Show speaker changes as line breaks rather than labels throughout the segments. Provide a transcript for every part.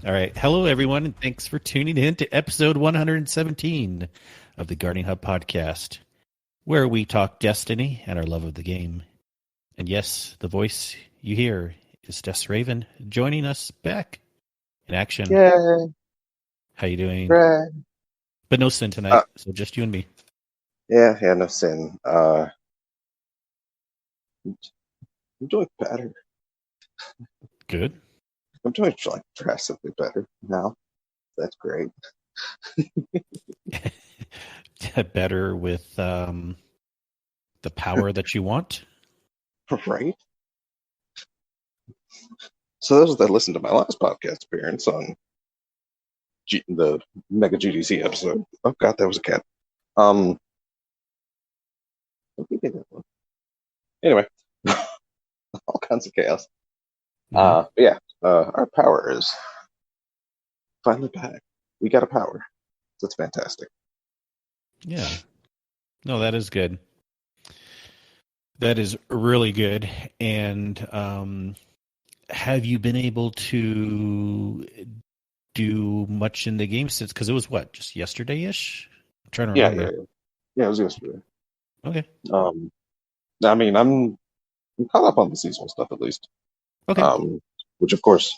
All right. Hello, everyone, and thanks for tuning in to episode 117 of the Guardian Hub podcast, where we talk Destiny and our love of the game. And yes, the voice you hear is DesRaven joining us back in action.
Yay!
How you doing?
Right.
But no sin tonight, so just you and me.
Yeah, no sin. I'm doing better.
Good.
I'm doing like drastically better now. That's great.
Better with the power that you want.
Right? So those that listened to my last podcast appearance on the Mega GDC episode. Oh god, that was a cat. What did that one? Anyway, all kinds of chaos. Our power is finally back. We got a power. That's fantastic.
Yeah. No, that is good. That is really good. And have you been able to do much in the game since? Because it was what, just yesterday-ish? I'm trying to remember.
Yeah, it was yesterday.
Okay.
I mean, I'm caught up on the seasonal stuff at least.
Okay.
Which of course,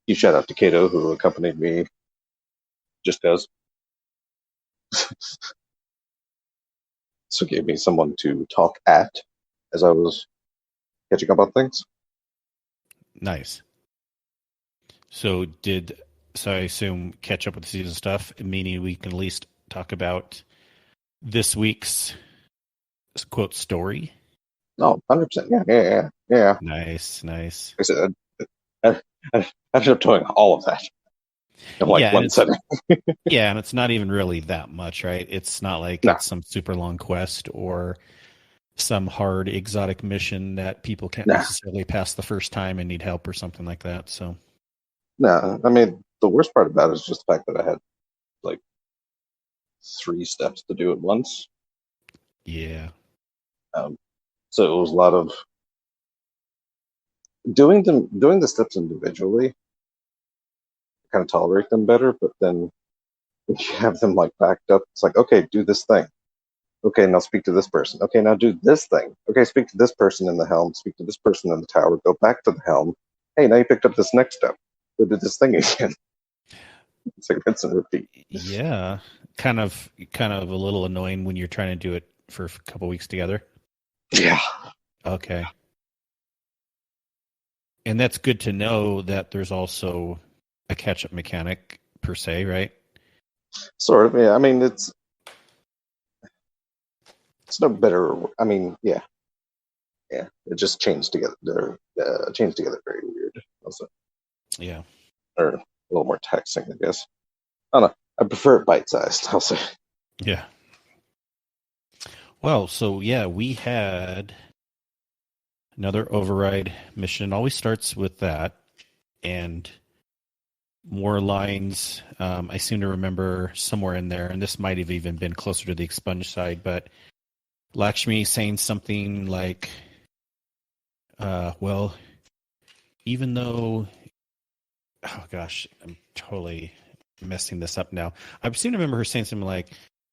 you shout out to Kato who accompanied me. Just does. So gave me someone to talk at as I was catching up on things.
Nice. So I assume catch up with the season stuff, meaning we can at least talk about this week's quote story.
No, 100%. Yeah.
Nice.
I said, I ended up doing all of that in one setting.
Yeah, and it's not even really that much, right? It's not like it's some super long quest or some hard exotic mission that people can't necessarily pass the first time and need help or something like that. So,
no, I mean, the worst part about it is just the fact that I had like 3 steps to do at once.
Yeah.
So it was a lot of doing the steps individually. Kind of tolerate them better, but then when you have them like backed up, it's like, okay, do this thing. Okay, now speak to this person. Okay, now do this thing. Okay, speak to this person in the helm. Speak to this person in the tower. Go back to the helm. Hey, now you picked up this next step. Go do this thing again. It's like rinse and repeat.
Yeah, kind of a little annoying when you're trying to do it for a couple weeks together.
Yeah.
Okay. And that's good to know that there's also a catch-up mechanic per se, right?
Sort of, yeah. I mean, it's no better. I mean, yeah. It just changed together. Changed together very weird. Also.
Yeah.
Or a little more taxing, I guess. I don't know. I prefer it bite-sized, I'll say.
Yeah. Well, so yeah, we had another override mission. It always starts with that. And more lines. I seem to remember somewhere in there, and this might have even been closer to the expunge side, but Lakshmi saying something like, well, even though, oh gosh, I'm totally messing this up now. I seem to remember her saying something like,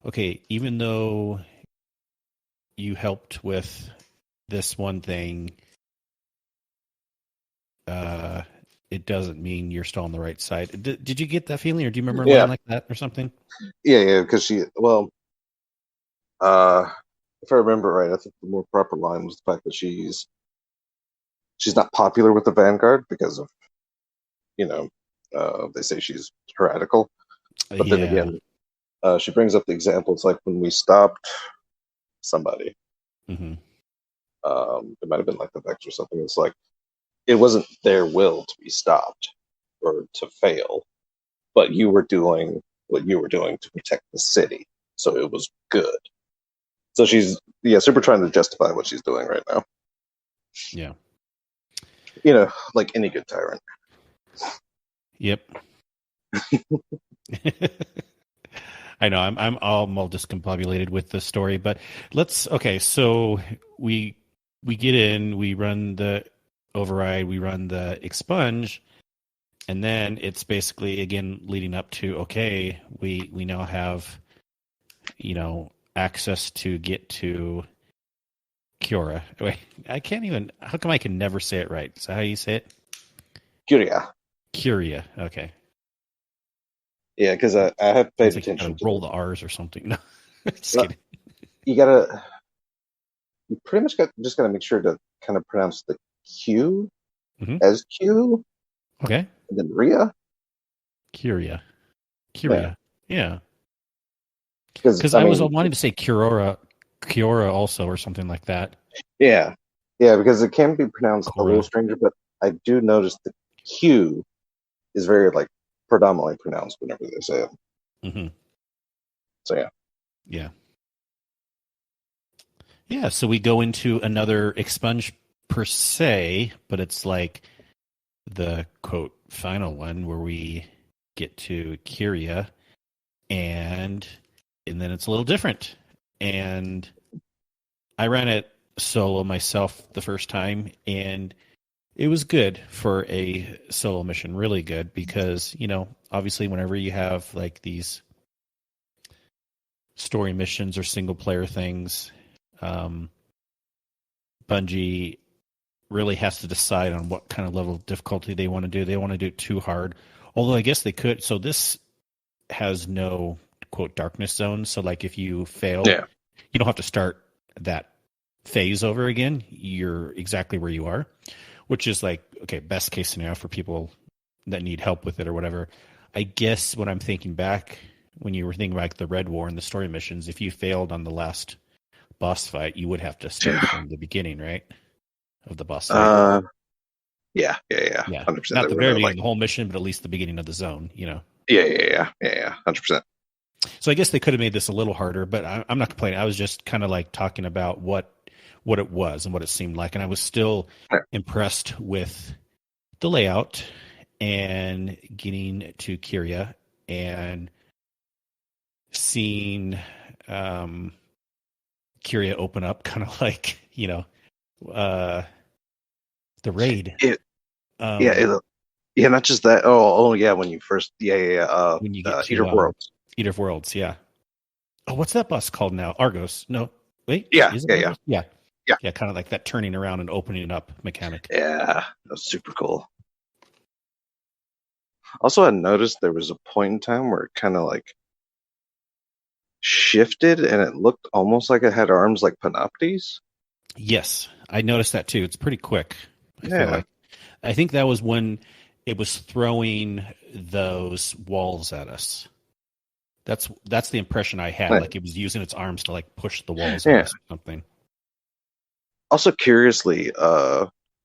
okay, even though you helped with this one thing, it doesn't mean you're still on the right side. Did you get that feeling, or do you remember a line like that or something?
Yeah, because if I remember right, I think the more proper line was the fact that she's not popular with the Vanguard because of, they say she's heretical. But then again, she brings up the example. It's like when we stopped somebody.
Mm-hmm.
It might have been like the Vex or something. It's like, it wasn't their will to be stopped or to fail, but you were doing what you were doing to protect the city, so it was good. So she's super trying to justify what she's doing right now.
Yeah,
like any good tyrant.
Yep. I know I'm all discombobulated with the story, but so we get in, we run the override, we run the expunge, And then it's basically again leading up to, okay, we now have, access to get to Kiora. Wait, I can't even. How come I can never say it right? Is that how you say it?
Curia.
Curia. Okay.
Yeah, because I have paid
It's like you
attention
gotta
to
roll
it.
the R's or something. No, just
No,
kidding.
you pretty much just gotta make sure to kind of pronounce the Q
Hmm.
as Q,
Okay.
and then Ria.
Curia.
Yeah,
Curia. Yeah.
because
Because
I
I was
mean,
wanting to say Kiora also, or something like that.
yeah, yeah, because it can be pronounced a little
Cora.
stranger, but I do notice the Q is very like predominantly pronounced whenever they say it.
Hmm.
So yeah.
Yeah. Yeah. So we go into another expunge per se, but it's like the quote final one where we get to Kyria, and then it's a little different. And I ran it solo myself the first time, and it was good for a solo mission, really good, because obviously whenever you have like these story missions or single player things, um, Bungie really has to decide on what kind of level of difficulty they want to do. They want to do it too hard, although I guess they could. So this has no quote darkness zone. So like if you fail,
Yeah.
you don't have to start that phase over again. You're exactly where you are, which is like, okay, best case scenario for people that need help with it or whatever. I guess when I'm thinking back, when you were thinking about the Red War and the story missions, if you failed on the last boss fight, you would have to start
Yeah.
from the beginning, right? Of the boss fight.
Uh, yeah.
Yeah.
100%. They
Not the
would
very
have
beginning
like,
of the whole mission, but at least the beginning of the zone,
yeah. 100%.
So I guess they could have made this a little harder, but I'm not complaining. I was just kind of like talking about what it was and what it seemed like. And I was still
Yeah.
impressed with the layout and getting to Kyria and seeing Kyria open up kind of like, uh, the raid.
It, yeah,
Um,
yeah, not just that. Oh, yeah. When you first, yeah.
when you get
Eater
to
of Worlds.
Eater of Worlds, yeah. Oh, what's that bus called now? Argos. No, wait,
Yeah,
is it
yeah.
Argos? Yeah.
Yeah.
Yeah, kind of like that turning around and opening up mechanic.
Yeah, that was super cool. Also, I noticed there was a point in time where it kind of like shifted and it looked almost like it had arms like Panoptes.
Yes, I noticed that too. It's pretty quick, I feel
Yeah.
like. I think that was when it was throwing those walls at us. That's the impression I had.
Yeah.
Like it was using its arms to like push the walls
Yeah.
at us or something.
Also, curiously,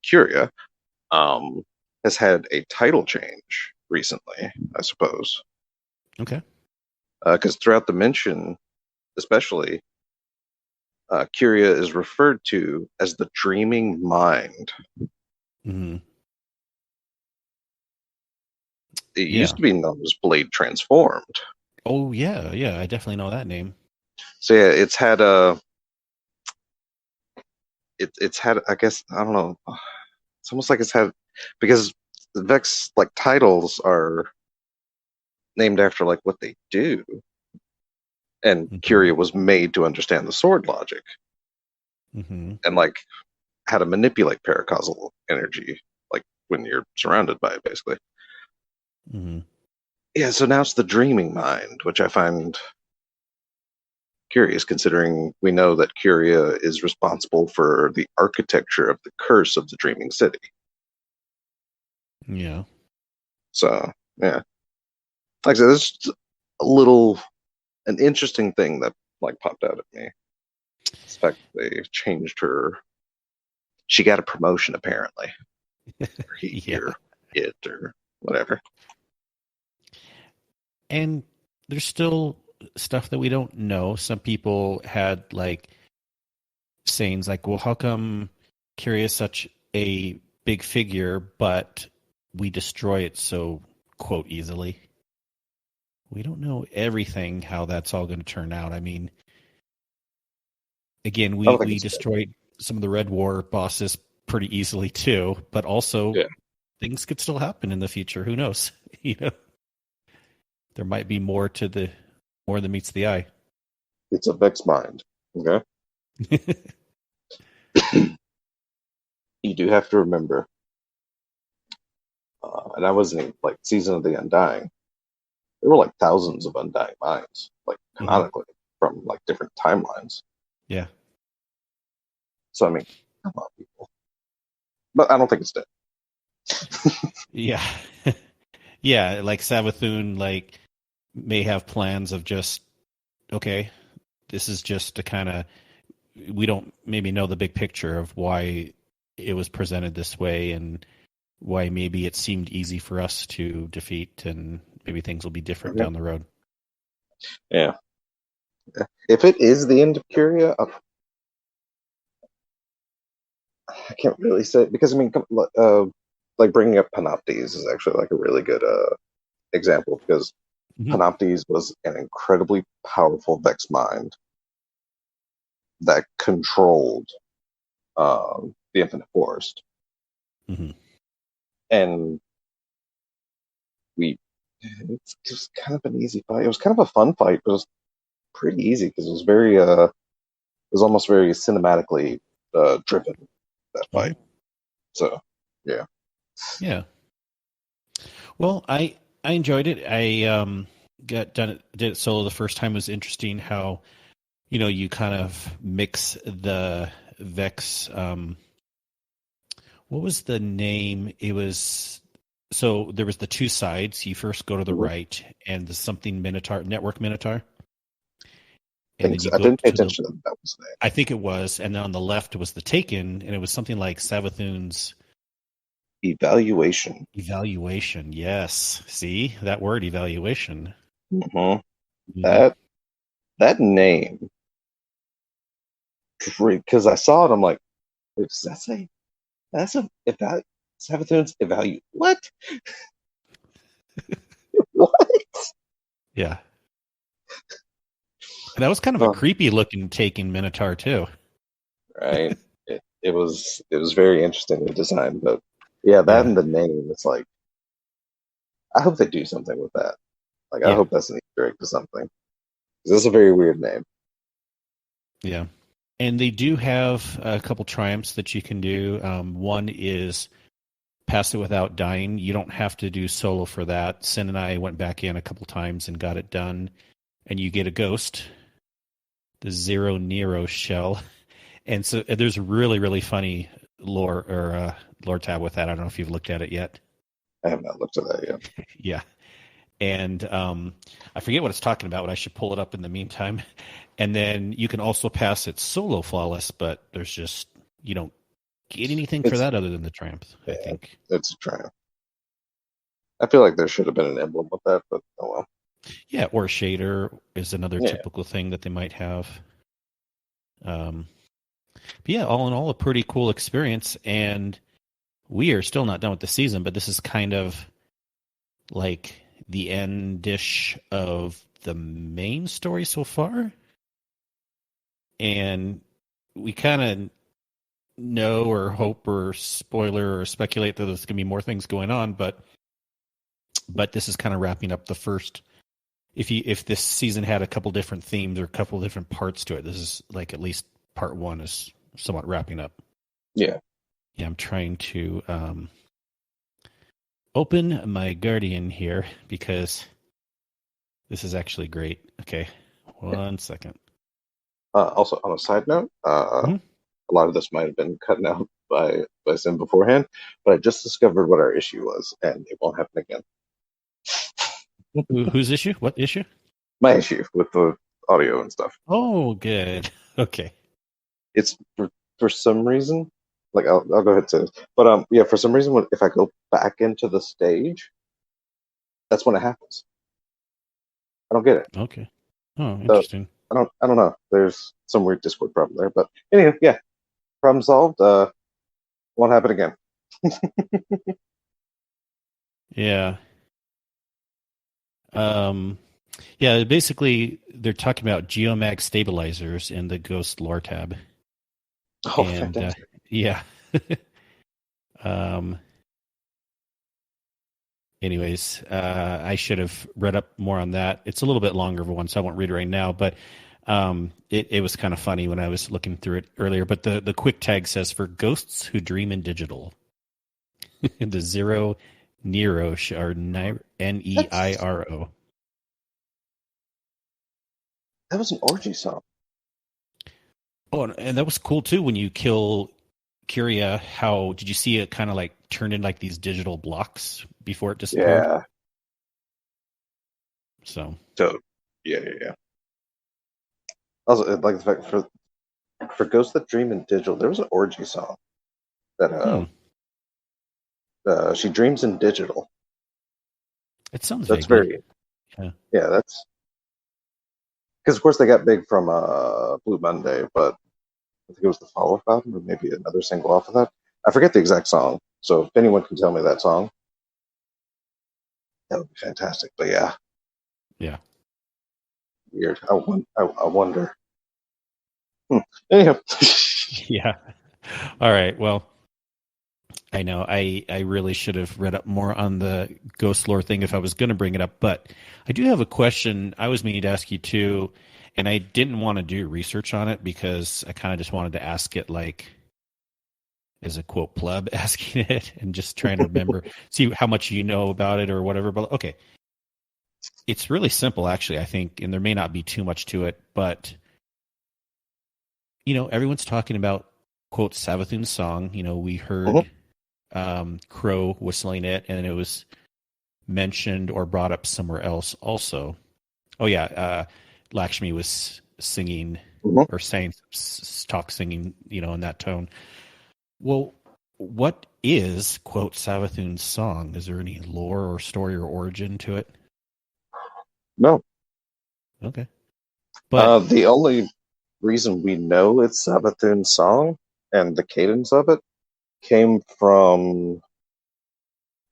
Curia has had a title change recently, I suppose.
Okay.
Because throughout the mention, especially, Curia is referred to as the dreaming mind.
Mm-hmm.
It
Yeah.
used to be known as Blade Transformed.
Oh yeah, yeah. I definitely know that name.
So yeah, it's had it's had, I guess, I don't know. It's almost like it's had, because the Vex like titles are named after like what they do, and
Mm-hmm.
Curia was made to understand the sword logic
Mm-hmm.
and like how to manipulate paracausal energy, like when you're surrounded by it, basically.
Mm-hmm.
Yeah, so now it's the dreaming mind, which I find curious, considering we know that Curia is responsible for the architecture of the curse of the dreaming city.
Yeah.
So yeah, like I said, it's just an interesting thing that like popped out at me. It's the fact that they changed her. She got a promotion apparently, or he
Yeah.
or it or whatever.
And there's still stuff that we don't know. Some people had like sayings like, well, how come Kyria is such a big figure, but we destroy it so, quote, easily? We don't know everything, how that's all going to turn out. I mean, again,
I don't think
we
it's
destroyed some of the Red War bosses pretty easily too, but also
Yeah.
things could still happen in the future. Who knows? You know, there might be more than meets the eye.
It's a Vex mind. Okay. You do have to remember, and I wasn't even like Season of the Undying. There were like thousands of Undying minds, like canonically, from like different timelines.
Yeah.
So I mean, come on, people. But I don't think it's dead.
Yeah. Yeah, like Savathun like may have plans of just okay, this is just to kind of we don't maybe know the big picture of why it was presented this way and why maybe it seemed easy for us to defeat and maybe things will be different down the road.
Yeah. If it is the end of Curia, I can't really say because I mean, like bringing up Panoptes is actually like a really good example because Panoptes was an incredibly powerful Vex mind that controlled the Infinite Forest, and it's just kind of an easy fight. It was kind of a fun fight, but it was pretty easy because it was very it was almost very cinematically driven, that fight. So yeah.
Well, I enjoyed it. I did it solo the first time. It was interesting how you kind of mix the Vex. What was the name? It was so there was the two sides. You first go to the right, and the something Minotaur, Network Minotaur.
And I didn't pay attention to that was the name.
I think it was, and then on the left was the Taken, and it was something like Savathun's
Evaluation.
Evaluation, yes. See that word, evaluation.
That name, because I saw it, I'm like, does that say Savathun's evaluate? What? What?
Yeah. And that was kind of a creepy looking Taken Minotaur too.
Right. It was very interesting, the design, but yeah, that and the name, it's like, I hope they do something with that. Like, I hope that's an Easter egg to something. This is a very weird name.
Yeah. And they do have a couple triumphs that you can do. One is pass it without dying. You don't have to do solo for that. Sin and I went back in a couple times and got it done. And you get a ghost, the Zero Nero shell. And so there's a really, really funny lore tab with that. I don't know if you've looked at it yet.
I have not looked at that yet.
Yeah. And I forget what it's talking about, but I should pull it up in the meantime. And then you can also pass it solo flawless, but there's just, you don't get anything for that other than the triumph, I think.
It's a triumph. I feel like there should have been an emblem with that, but oh well.
Yeah, or shader is another typical thing that they might have. But yeah, all in all, a pretty cool experience. And we are still not done with the season, but this is kind of like the end-ish of the main story so far. And we kind of know or hope or spoiler or speculate that there's going to be more things going on, but this is kind of wrapping up the first. If this season had a couple different themes or a couple different parts to it, this is like at least part one is somewhat wrapping up.
Yeah.
Yeah, I'm trying to open my Guardian here because this is actually great. Okay, one second.
Also, on a side note, a lot of this might have been cut out by Sim beforehand, but I just discovered what our issue was, and it won't happen again.
Whose issue? What issue?
My issue with the audio and stuff.
Oh, good. Okay.
It's for some reason, like I'll go ahead and say this, but yeah, for some reason, if I go back into the stage, that's when it happens. I don't get it.
Okay. Oh, interesting.
I don't know. There's some weird Discord problem there, but anyway, yeah, problem solved. Won't happen again.
Yeah. Yeah, basically they're talking about geomag stabilizers in the Ghost lore tab.
Oh, fantastic.
Yeah. anyways, I should have read up more on that. It's a little bit longer of a one, so I won't read it right now. But it was kind of funny when I was looking through it earlier. But the quick tag says for ghosts who dream in digital, the Zero Nero or Neiro.
That was an orgy song.
Oh, and that was cool too. When you kill Kyria, how did you see it kind of like turn in like these digital blocks before it disappeared?
Yeah.
So
yeah. Also, like the fact for Ghosts That Dream in Digital, there was an orgy song that she dreams in digital.
It sounds
That's
vaguely.
yeah. That's because of course they got big from Blue Monday, but I think it was the follow-up album or maybe another single off of that. I forget the exact song, so if anyone can tell me that song, that would be fantastic. But
yeah,
weird. I wonder. Anyhow.
yeah. All right. Well, I know I really should have read up more on the ghost lore thing if I was going to bring it up, but I do have a question I was meaning to ask you too, and I didn't want to do research on it because I kind of just wanted to ask it like as a quote pleb asking it and just trying to remember, see how much you know about it or whatever. But okay, it's really simple actually, I think, and there may not be too much to it, but everyone's talking about quote Savathun's song. We heard Crow whistling it, and it was mentioned or brought up somewhere else also. Oh yeah, Lakshmi was singing or singing in that tone. Well, what is quote Savathun's song? Is there any lore or story or origin to it?
No.
Okay, but
the only reason we know it's Savathun's song and the cadence of it came from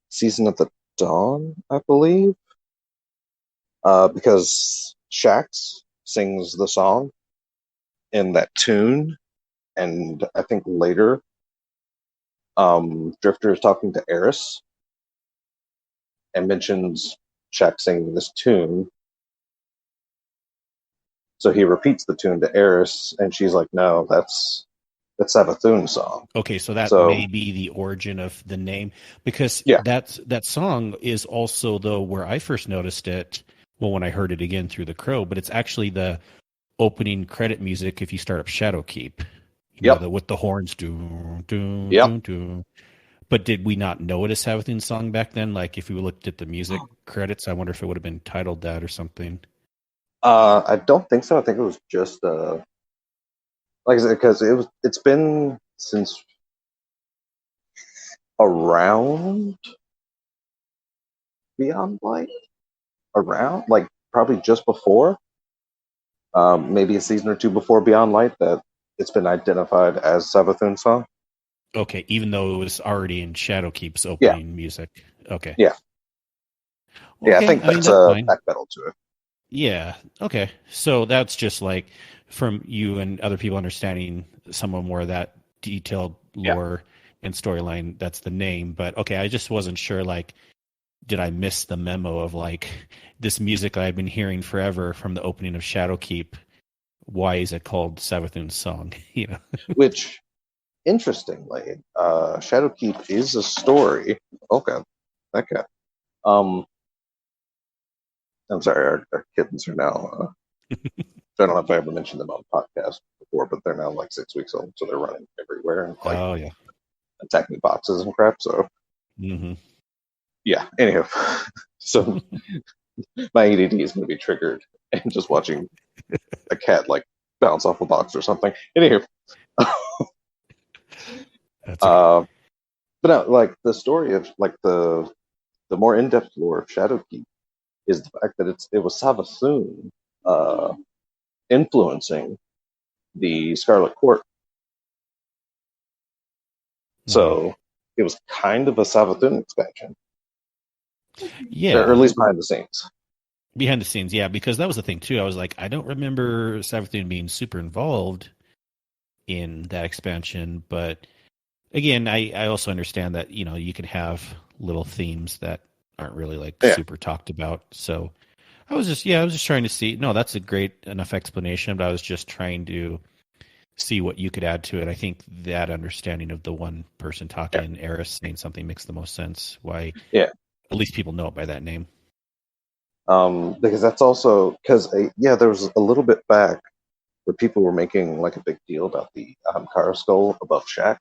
Season of the Dawn, I believe, because Shax sings the song in that tune, and I think later Drifter is talking to Eris and mentions Shax singing this tune. So he repeats the tune to Eris, and she's like, no, that's Savathun's song.
Okay, so that may be the origin of the name, because that song is also, though, where I first noticed it, well, when I heard it again through the Crow, but it's actually the opening credit music if you start up Shadowkeep. With the horns. But did we not know it as Savathun's song back then? Like, if we looked at the music credits, I wonder if it would have been titled that or something.
I don't think so. I think it was just like I said, because it's been since around Beyond Light, around like probably just before, maybe a season or two before Beyond Light, that it's been identified as Savathun's song.
Okay, even though it was already in Shadowkeep's opening music. Okay.
Yeah.
Okay,
I think that's a backpedal to it.
Yeah. Okay. So that's just like from you and other people understanding some more of that detailed lore and storyline. That's the name. But okay, I just wasn't sure. Like, did I miss the memo of like this music I've been hearing forever from the opening of Shadowkeep? Why is it called Savathun's song?
Which, interestingly, Shadowkeep is a story. Okay. I'm sorry, our kittens are now. I don't know if I ever mentioned them on the podcast before, but they're now like 6 weeks old, so they're running everywhere and attacking boxes and crap. So, Anyhow, so my ADD is going to be triggered and just watching a cat like bounce off a box or something. Anywho, but no, like the story of like the more in-depth lore of Shadowkeep is the fact that it was Savathun influencing the Scarlet Court. So it was kind of a Savathun expansion.
Yeah.
Or at least behind the scenes.
Behind the scenes, yeah, because that was the thing too. I was like, I don't remember Savathun being super involved in that expansion, but again, I also understand that you can have little themes that aren't really like
Yeah,
super talked about. So I was just trying to see. No, that's a great enough explanation, but I was just trying to see what you could add to it. I think that understanding of the one person
yeah,
talking and Eris saying something makes the most sense. Why
yeah.
at least people know it by that name.
Because that's also because yeah, there was a little bit back where people were making like a big deal about the Kara skull above Shaxx.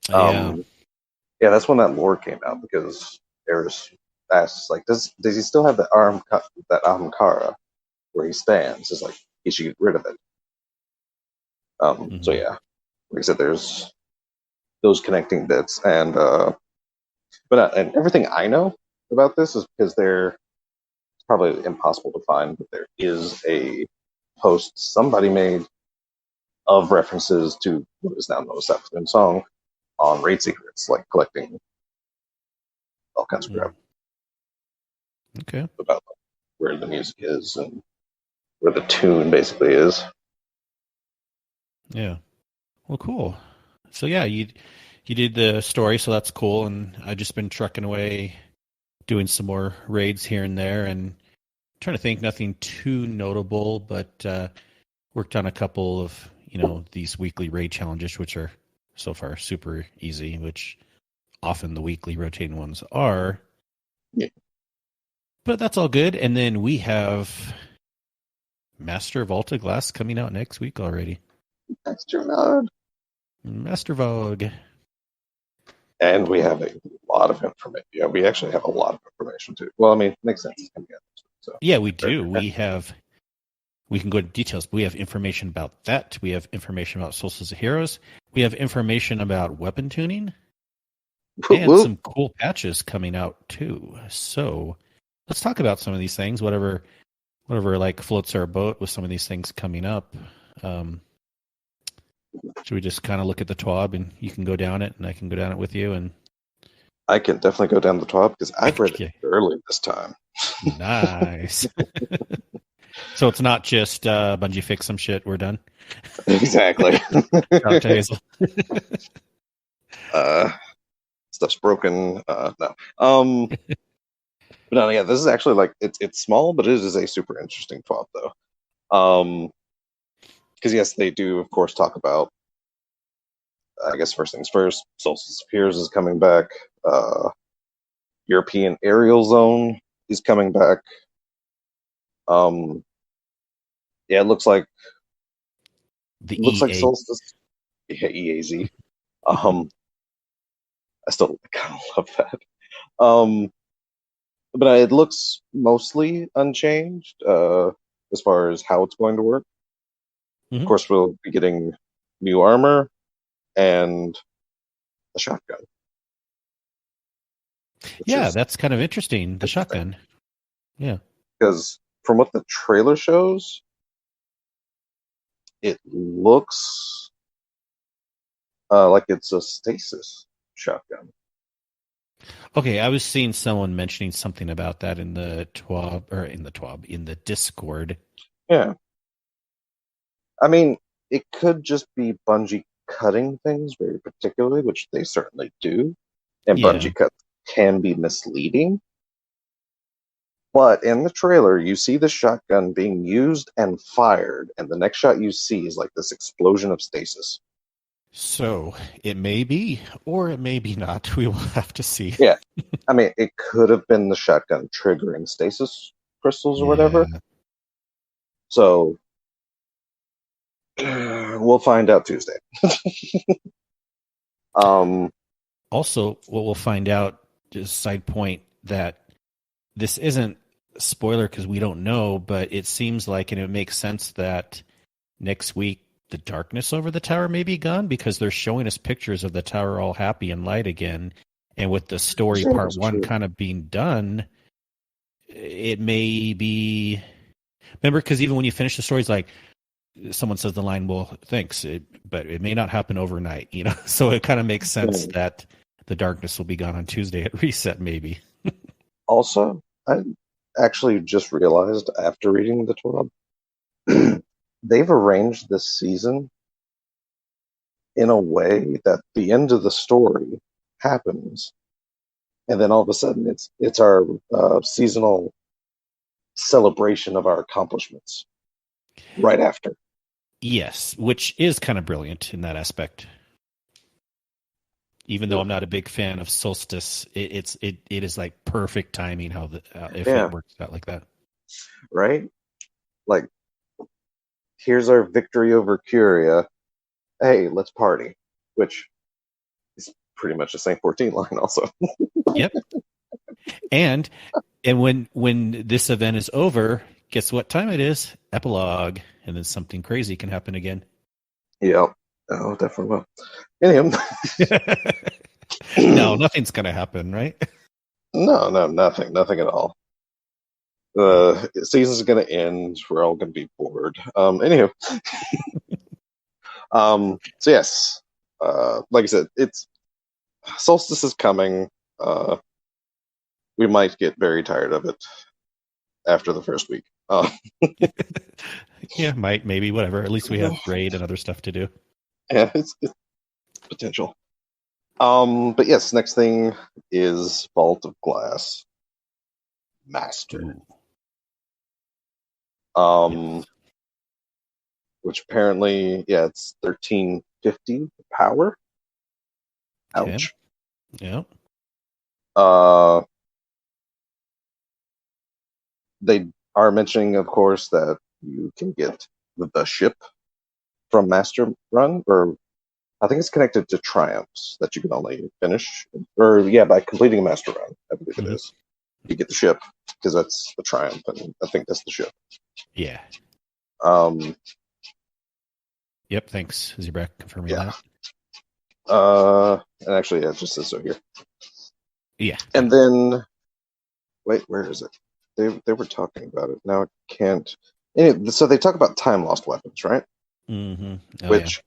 Yeah.
Um, yeah, that's when that lore came out because Eris asks like, does he still have that Kara where he stands? It's like he should get rid of it. So
Hmm.
yeah, like I said, there's those connecting bits, and and everything I know about this is because they're it's probably impossible to find, but there is a post somebody made of references to what is now known as Sapphire Song on Raid Secrets, like collecting all kinds of crap
Okay.
about where the music is and where the tune basically is.
Yeah. Well, cool. So yeah, you did the story, so that's cool. And I've just been trucking away, doing some more raids here and there, and trying to think nothing too notable, but worked on a couple of these weekly raid challenges, which are so far super easy, which often the weekly rotating ones are.
Yeah.
But that's all good. And then we have Master Volta Glass coming out next week already.
Extra nod.
Master Vogue.
And we have a lot of information. Yeah, we actually have a lot of information too. Well, I mean, it makes sense. It's coming out next week, so.
Yeah, we do. We can go into details, but we have information about that. We have information about Solstice of Heroes. We have information about weapon tuning
Whoop,
and
whoop.
some cool patches coming out too. So let's talk about some of these things, whatever like floats our boat with some of these things coming up. Um, should we just kind of look at the TWAB and you can go down it and I can go down it with you? And
I can definitely go down the top because I've read it
okay,
early this time.
nice. So it's not just Bungie fix some shit, we're done.
Exactly.
Shout out to Hazel.
uh, stuff's broken. No. But no, yeah, this is actually like it's small, but it is a super interesting twab though. Because yes, they do of course talk about. I guess first things first. Solstice Appears is coming back. European Aerial Zone is coming back. Um, yeah, it
The
looks like
EA.
Solstice. Yeah, EAZ. I still kind of love that. But it looks mostly unchanged as far as how it's going to work. Of
Mhm.
course, we'll be getting new armor and a shotgun. Which
Yeah,
is
that's kind of interesting. The
interesting
shotgun. Yeah.
because from what the trailer shows, it looks like it's a stasis shotgun.
Okay, I was seeing someone mentioning something about that in the TWAB or in the Discord.
Yeah, I mean, it could just be Bungie cutting things very particularly, which they certainly do, and
Yeah.
Bungie cuts can be misleading. But in the trailer, you see the shotgun being used and fired, and the next shot you see is like this explosion of stasis.
So it may be, or it may be not. We will have to see.
Yeah, I mean, it could have been the shotgun triggering stasis crystals or
Yeah.
whatever. So we'll find out Tuesday. um,
Also, what we'll find out, just side point, that this isn't a spoiler because we don't know, but it seems like, and it makes sense that next week the darkness over the tower may be gone because they're showing us pictures of the tower all happy and light again. And with the story
sure,
part
that's
one
true.
kind of being done, it may be. Remember, because even when you finish the story, it's like someone says the line, "Well, thanks," but it may not happen overnight, you know. So it kind of makes sense that the darkness will be gone on Tuesday at reset, maybe.
Also, I actually just realized after reading the 12, they've arranged this season in a way that the end of the story happens and then all of a sudden it's our seasonal celebration of our accomplishments right after.
Yes, which is kind of brilliant in that aspect. Even though I'm not a big fan of Solstice, it is like perfect timing how if it
Yeah,
works out like that.
right. Like, here's our victory over Curia. Hey, let's party. Which is pretty much the same 14 line, also.
Yep. And when this event is over, guess what time it is? Epilogue, and then something crazy can happen again.
Yep. Oh, definitely will. Anyhow,
No, nothing's gonna happen, right?
no, nothing at all.
Yeah.
The season's going to end. We're all going to be bored. Anywho, so yes, like I said, it's Solstice is coming. Uh, we might get very tired of it after the first week.
Yeah, maybe, whatever. At least we have raid and other stuff to do.
Yeah, it's potential. But yes, next thing is Vault of Glass Master.
Ooh,
Um,
yes.
which apparently, yeah, it's 1350 power.
Okay.
Ouch.
Yeah.
Uh, they are mentioning, of course, that you can get the ship from Master Run, or I think it's connected to Triumphs that you can only finish, or yeah, by completing a Master Run, I believe it
Mhm.
is. You get the ship because that's the Triumph, and I think that's the ship.
Yeah.
Um,
Yep. Thanks, Zebrak, confirming
yeah.
that.
And actually, yeah, it just says so here.
Yeah.
And then, wait, where is it? They were talking about it. Now I can't. Anyway, so they talk about time lost weapons, right?
Mm-hmm. Oh yeah.
Which,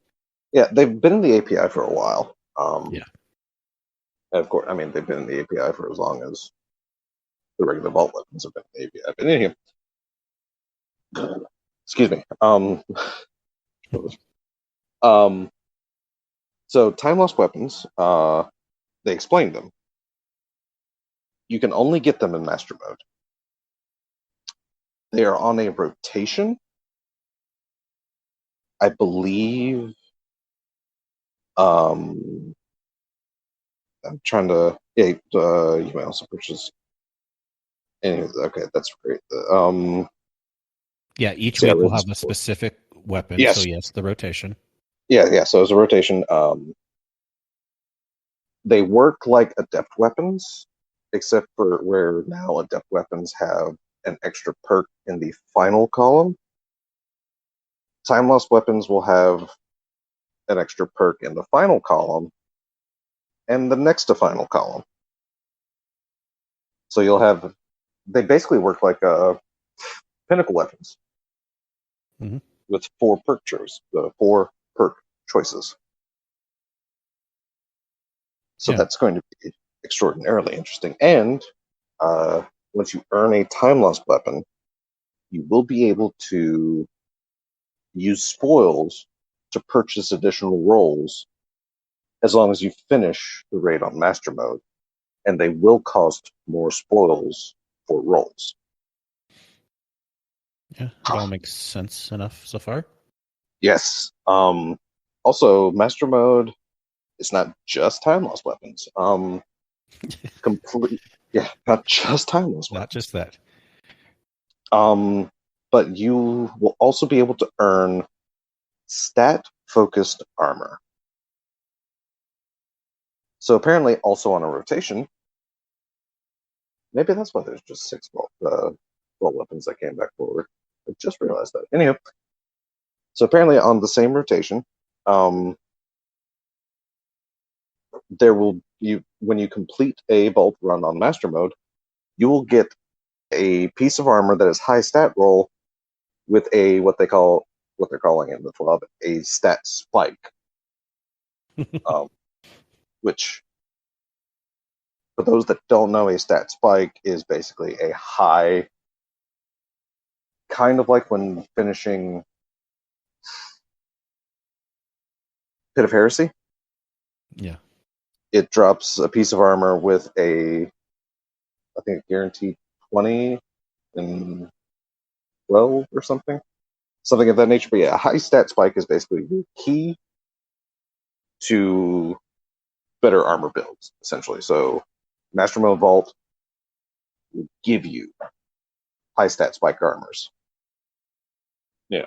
yeah, they've been in the API for a while.
Yeah.
And of course, I mean, they've been in the API for as long as the regular vault weapons have been in the API. But anyway, excuse me. Um, so time lost weapons, they explained them. You can only get them in master mode. They are on a rotation, I believe. Um, I'm trying to. Yeah, you may also purchase. Anyway, okay, that's great.
Yeah. Each
See, I
week we'll
read this
have a
before.
specific weapon. So
Yes,
yes, the rotation.
yeah. So it's a rotation. They work like adept weapons, except for where now adept weapons have an extra perk in the final column. Time lost weapons will have an extra perk in the final column and the next to final column. So you'll have, they basically work like pinnacle weapons
Mm-hmm.
with four perk choices, the four perk choices. So
Yeah.
that's going to be extraordinarily interesting. And uh, once you earn a time lost weapon, you will be able to use spoils to purchase additional rolls as long as you finish the raid on master mode, and they will cost more spoils for rolls.
Yeah. It all makes sense enough so far.
Yes. Also, master mode is not just time lost weapons. Complete. Yeah, not just time lost
Not
weapons.
just that.
But you will also be able to earn stat focused armor. So apparently, also on a rotation. Maybe that's why there's just six vault weapons that came back forward. I just realized that. Anyhow, so apparently on the same rotation, um, there will you when you complete a vault run on master mode, you will get a piece of armor that is high stat roll with a what they're calling in the club a stat spike, um, which for those that don't know, a stat spike is basically a high, kind of like when finishing Pit of Heresy.
Yeah.
it drops a piece of armor with I think, a guaranteed 20 and 12 or something of that nature. But yeah, a high stat spike is basically the key to better armor builds, essentially. So, Master Mode Vault will give you high stat spike armors. Yeah.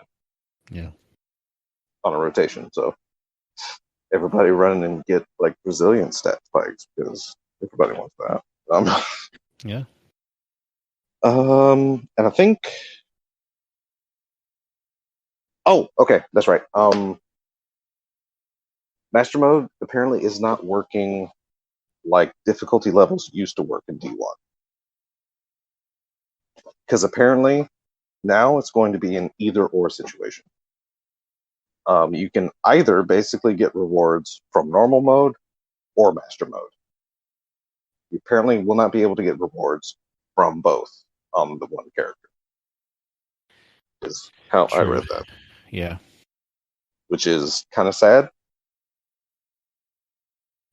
Yeah.
On a rotation. So, everybody run and get like resilient stat spikes because everybody wants that.
Yeah.
And I think. Oh, okay, that's right. Master Mode apparently is not working like difficulty levels used to work in D1. Because apparently now it's going to be an either or situation. You can either basically get rewards from normal mode or master mode. You apparently will not be able to get rewards from both on the one character. Is how I
True.
read that.
Yeah.
Which is kind of sad.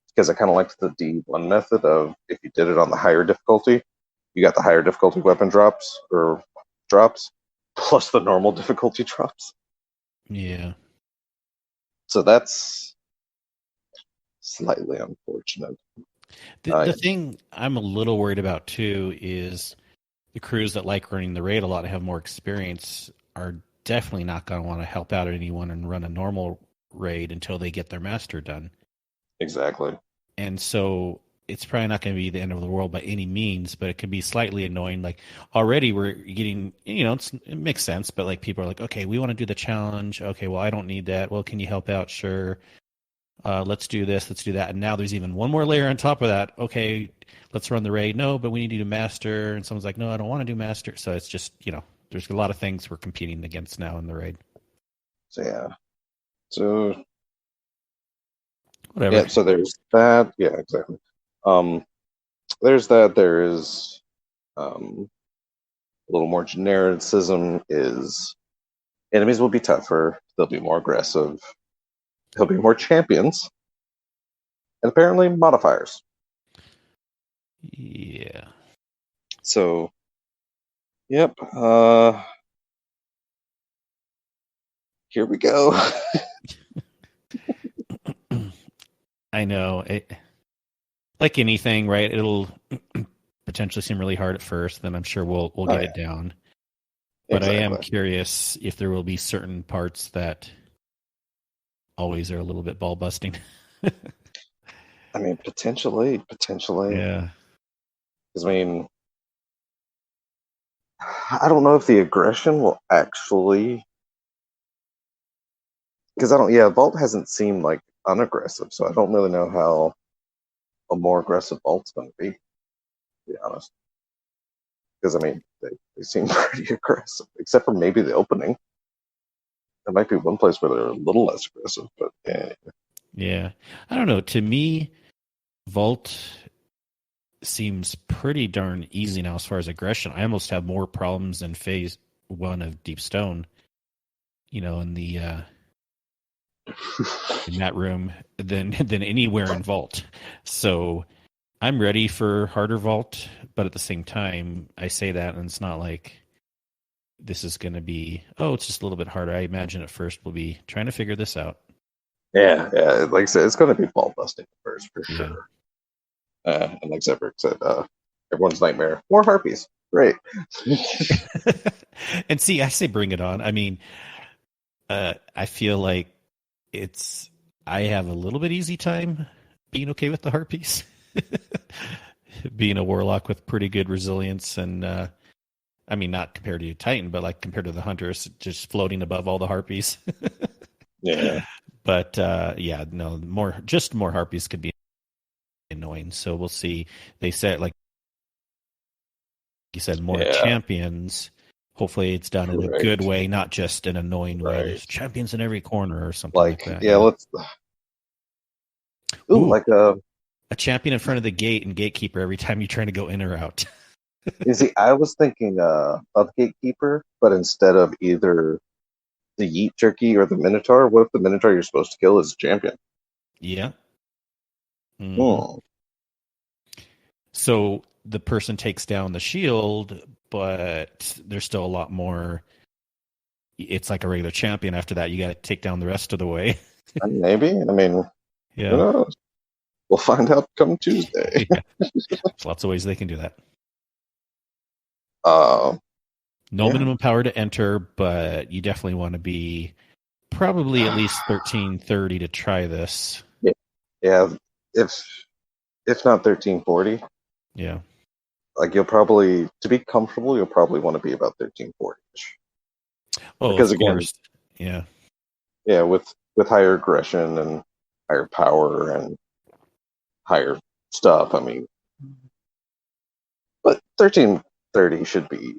Because I kind of liked the D1 method of if you did it on the higher difficulty, you got the higher difficulty weapon drops plus the normal difficulty drops.
Yeah.
So that's slightly unfortunate.
The thing I'm a little worried about too is the crews that like running the raid a lot and have more experience are definitely not going to want to help out anyone and run a normal raid until they get their master done.
Exactly.
And so it's probably not going to be the end of the world by any means, but it can be slightly annoying. Like already we're getting, it makes sense, but like people are like, okay, we want to do the challenge. Okay, well, I don't need that. Well, can you help out? Sure. Let's do this, let's do that. And now there's even one more layer on top of that. Okay, let's run the raid. No, but we need to do master. And someone's like, no, I don't want to do master. So it's just, there's a lot of things we're competing against now in the raid.
So yeah. So
whatever.
Yeah, so there's that. Yeah, exactly. There's that. There is a little more genericism is enemies will be tougher, they'll be more aggressive, there'll be more champions, and apparently modifiers.
Yeah.
So, yep. Here we go.
I know. Like anything, right? It'll potentially seem really hard at first, then I'm sure we'll get it down. But exactly. I am curious if there will be certain parts that always are a little bit ball busting.
I mean, potentially.
Yeah.
Because I don't know if the aggression will actually. Because Vault hasn't seemed like unaggressive, so I don't really know how a more aggressive Vault's going to be be honest. Because they seem pretty aggressive, except for maybe the opening. There might be one place where they're a little less aggressive, but yeah.
Yeah, I don't know. To me, Vault seems pretty darn easy now as far as aggression. I almost have more problems in Phase 1 of Deep Stone. In the in that room than anywhere in Vault. So I'm ready for harder Vault, but at the same time, I say that and it's not like this is going to be, it's just a little bit harder. I imagine at first we'll be trying to figure this out.
Yeah. Like I said, it's going to be Vault busting first for sure. And like Zephyr said, everyone's nightmare. More harpies. Great.
And see, I say bring it on. I mean, I feel like I have a little bit easy time being okay with the harpies. Being a warlock with pretty good resilience and not compared to Titan, but like compared to the hunters, just floating above all the harpies.
Yeah.
But more harpies could be annoying. So we'll see. They said, like you said, more champions. Hopefully it's done in a good way, not just an annoying way. There's champions in every corner or something like that.
Yeah, let's. Like
a champion in front of the gate and gatekeeper every time you're trying to go in or out.
You see, I was thinking of gatekeeper, but instead of either the yeet turkey or the minotaur, what if the minotaur you're supposed to kill is a champion?
Yeah. Hmm.
Hmm.
So the person takes down the shield, but there's still a lot more. It's like a regular champion. After that, you got to take down the rest of the way.
Maybe. I mean, who
Yeah.
knows? We'll find out come Tuesday.
Yeah. There's lots of ways they can do that.
Uh,
No
yeah.
minimum power to enter, but you definitely want to be probably at least 1330 to try this.
Yeah. Yeah. If not 1340,
Yeah.
like you'll probably to be comfortable, you'll probably want to be about 1340ish.
Oh,
Because
of
again,
course. Yeah.
yeah, with higher aggression and higher power and higher stuff, I mean, but 1330 should be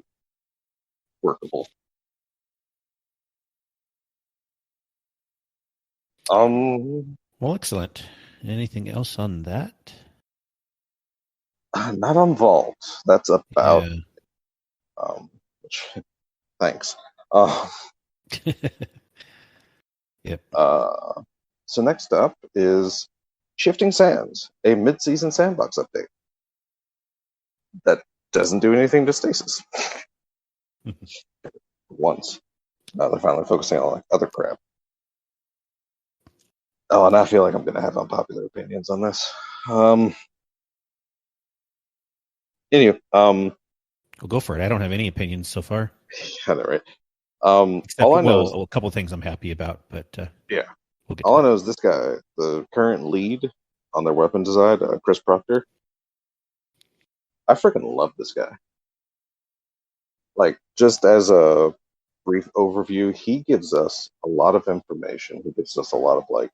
workable. Um,
Well, excellent. Anything else on that?
not on Vault. That's about
Yeah.
which, thanks. Uh,
Yep.
uh, so next up is Shifting Sands, a mid-season sandbox update that doesn't do anything to stasis. Once. Now they're finally focusing on like other crap. Oh, and I feel like I'm going to have unpopular opinions on this. Um, anyway,
Well, go for it. I don't have any opinions so far,
yeah, right.
except
All I know is,
a couple things I'm happy about, but
yeah,
we'll get to
all I
that.
know is this guy, the current lead on their weapon design, Chris Proctor. I freaking love this guy. Like, just as a brief overview, he gives us a lot of information. He gives us a lot of like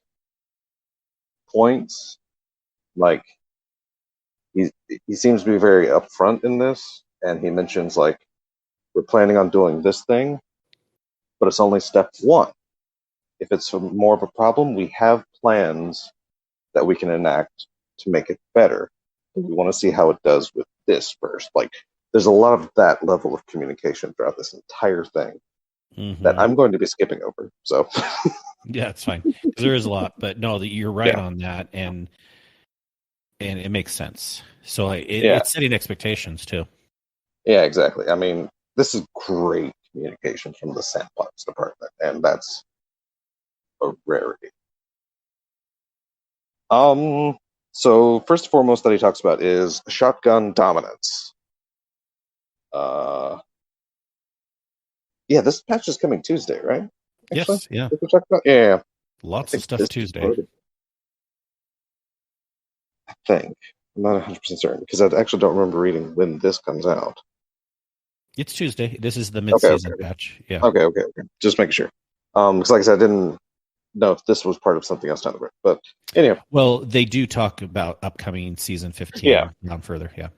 points. Like, he he seems to be very upfront in this, and he mentions like we're planning on doing this thing, but it's only step one. If it's more of a problem, we have plans that we can enact to make it better. We want to see how it does with this first. Like, there's a lot of that level of communication throughout this entire thing that
Hmm.
I'm going to be skipping over. So,
Yeah, it's fine because there is a lot, but no, you're right
yeah,
on that, and it makes sense. So
yeah,
it's setting expectations too.
yeah, exactly. I mean, this is great communication from the sandbox department, and that's a rarity. Um, so first and foremost that he talks about is shotgun dominance. Uh, yeah, this patch is coming Tuesday, right? Actually,
Yes, yeah,
what we talked about? Yeah, yeah, yeah. I
lots of
think
stuff
this is
Tuesday.
part of the thing. I'm not 100% certain because I actually don't remember reading when this comes out.
It's Tuesday. This is the
Okay, okay,
mid-season patch. Yeah.
okay, okay, okay. Just making sure. Because like I said, I didn't know if this was part of something else down the road. But anyway,
Well, they do talk about upcoming season
yeah.
15 down further. Yeah.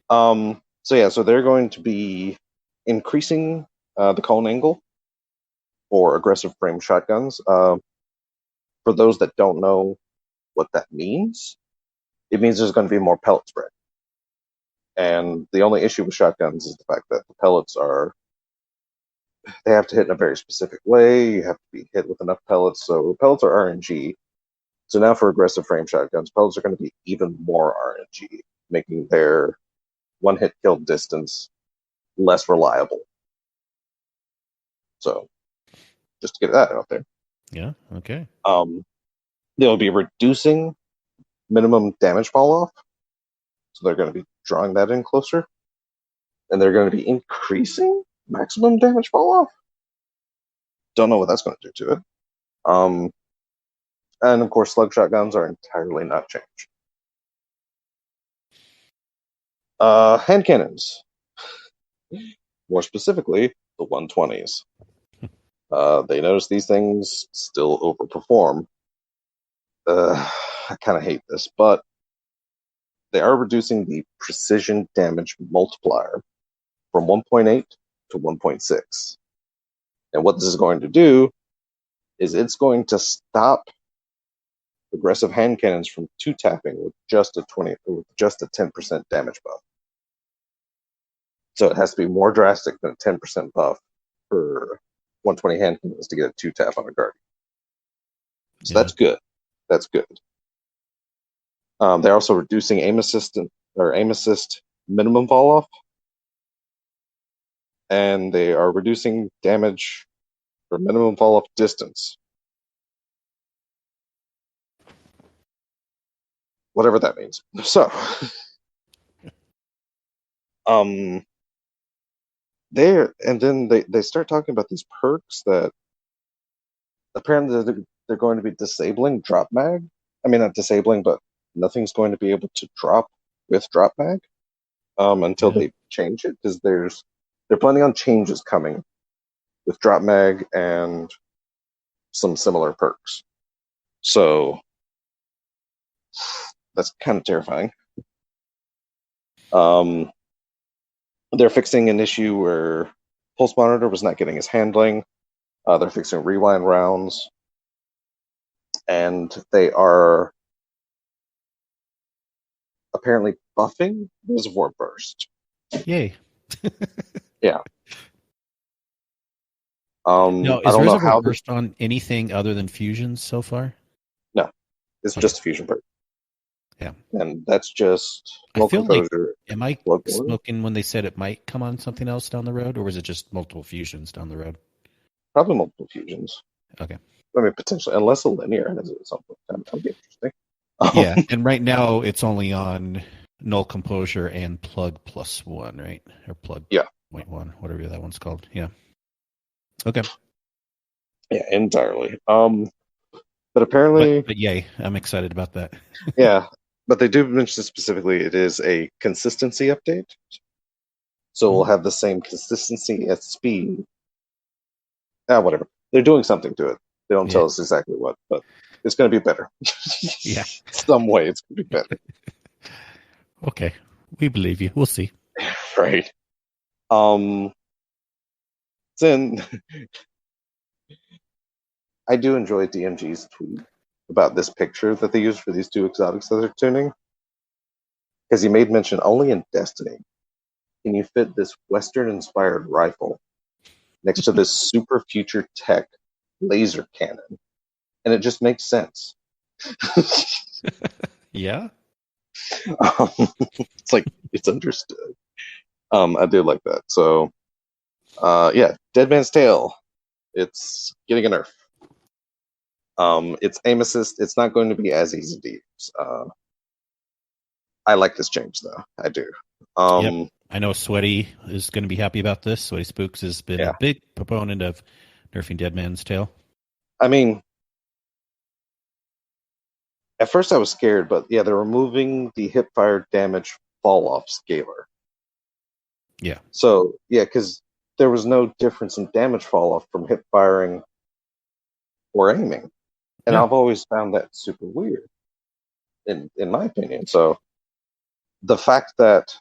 So yeah, so they're going to be increasing the cone angle for aggressive frame shotguns. For those that don't know what that means, it means there's going to be more pellet spread. And the only issue with shotguns is the fact that the pellets are they have to hit in a very specific way. You have to be hit with enough pellets. So pellets are RNG. So now for aggressive frame shotguns, pellets are going to be even more RNG, making their one hit kill distance less reliable. So just to get that out there.
Yeah. Okay.
Um, they'll be reducing minimum damage fall off. So they're going to be drawing that in closer. And they're going to be increasing maximum damage fall off. Don't know what that's going to do to it. Um, and of course, slug shotguns are entirely not changed. Hand cannons, more specifically, the 120s. They notice these things still overperform. I kind of hate this, but they are reducing the precision damage multiplier from 1.8 to 1.6. And what this is going to do is it's going to stop aggressive hand cannons from two tapping with just a 10% damage buff. So it has to be more drastic than a 10% buff for 120 hand cannons to get a two tap on a guardian. So
Yeah.
that's good. That's good. They're also reducing aim assist minimum fall off, and they are reducing damage for minimum fall off distance, whatever that means. So, um, and then they start talking about these perks that apparently they're going to be disabling drop mag. I mean, not disabling, but nothing's going to be able to drop with drop mag until
Yeah.
they change it, because they're planning on changes coming with drop mag and some similar perks. So that's kind of terrifying. They're fixing an issue where Pulse Monitor was not getting his handling. They're fixing rewind rounds, and they are apparently buffing Reservoir Burst.
Yay.
Yeah.
Now,
I
is
don't know
Reservoir
how.
Burst on anything other than fusions so far?
No, it's
Okay.
just a fusion perk.
Yeah.
And that's just
I
Null
feel like,
Composure.
am I
Bloodborne.
smoking when they said it might come on something else down the road, or was it just multiple fusions down the road?
Probably multiple fusions.
Okay.
I mean, potentially, unless a linear has it at some point. That would be interesting.
Yeah, and right now it's only on Null Composure and Plug +1, right? Or Plug
Yeah.
0.1, whatever that one's called. Yeah. Okay.
Yeah, entirely. But apparently,
But yay, I'm excited about that.
yeah. But they do mention specifically it is a consistency update. So we'll have the same consistency at speed. Whatever. They're doing something to it. They don't tell us exactly what, but it's going to be better.
Yeah.
Some way it's going to be better.
Okay. We believe you. We'll see.
Right. Then I do enjoy DMG's tweet about this picture that they used for these two exotics that they're tuning. Because he made mention only in Destiny can you fit this Western-inspired rifle next to this super future tech laser cannon, and it just makes sense.
Yeah.
It's like it's understood. I do like that. So, yeah, Dead Man's Tale. It's getting a nerf. It's aim assist. It's not going to be as easy to use. I like this change though. I do.
Yep. I know Sweaty is going to be happy about this. Sweaty Spooks has been a big proponent of nerfing Dead Man's Tale.
I mean, at first I was scared, but yeah, they're removing the hip fire damage fall off scaler.
Yeah.
So yeah, because there was no difference in damage fall off from hip firing or aiming, and I've always found that super weird, in my opinion. So the fact that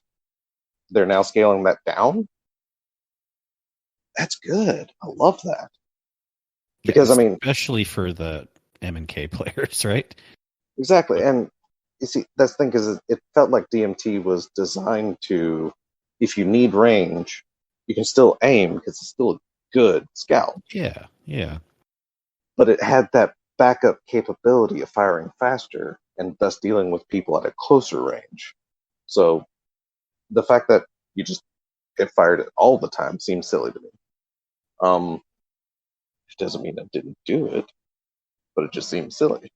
they're now scaling that down, that's good. I love that. Because I mean,
especially for the M&K players, right?
Exactly. And you see, that's the thing, because it felt like DMT was designed to, if you need range, you can still aim because it's still a good scout.
Yeah, yeah.
But it had that backup capability of firing faster and thus dealing with people at a closer range. So the fact that you just it fired it all the time seems silly to me. It doesn't mean I didn't do it, but it just seems silly.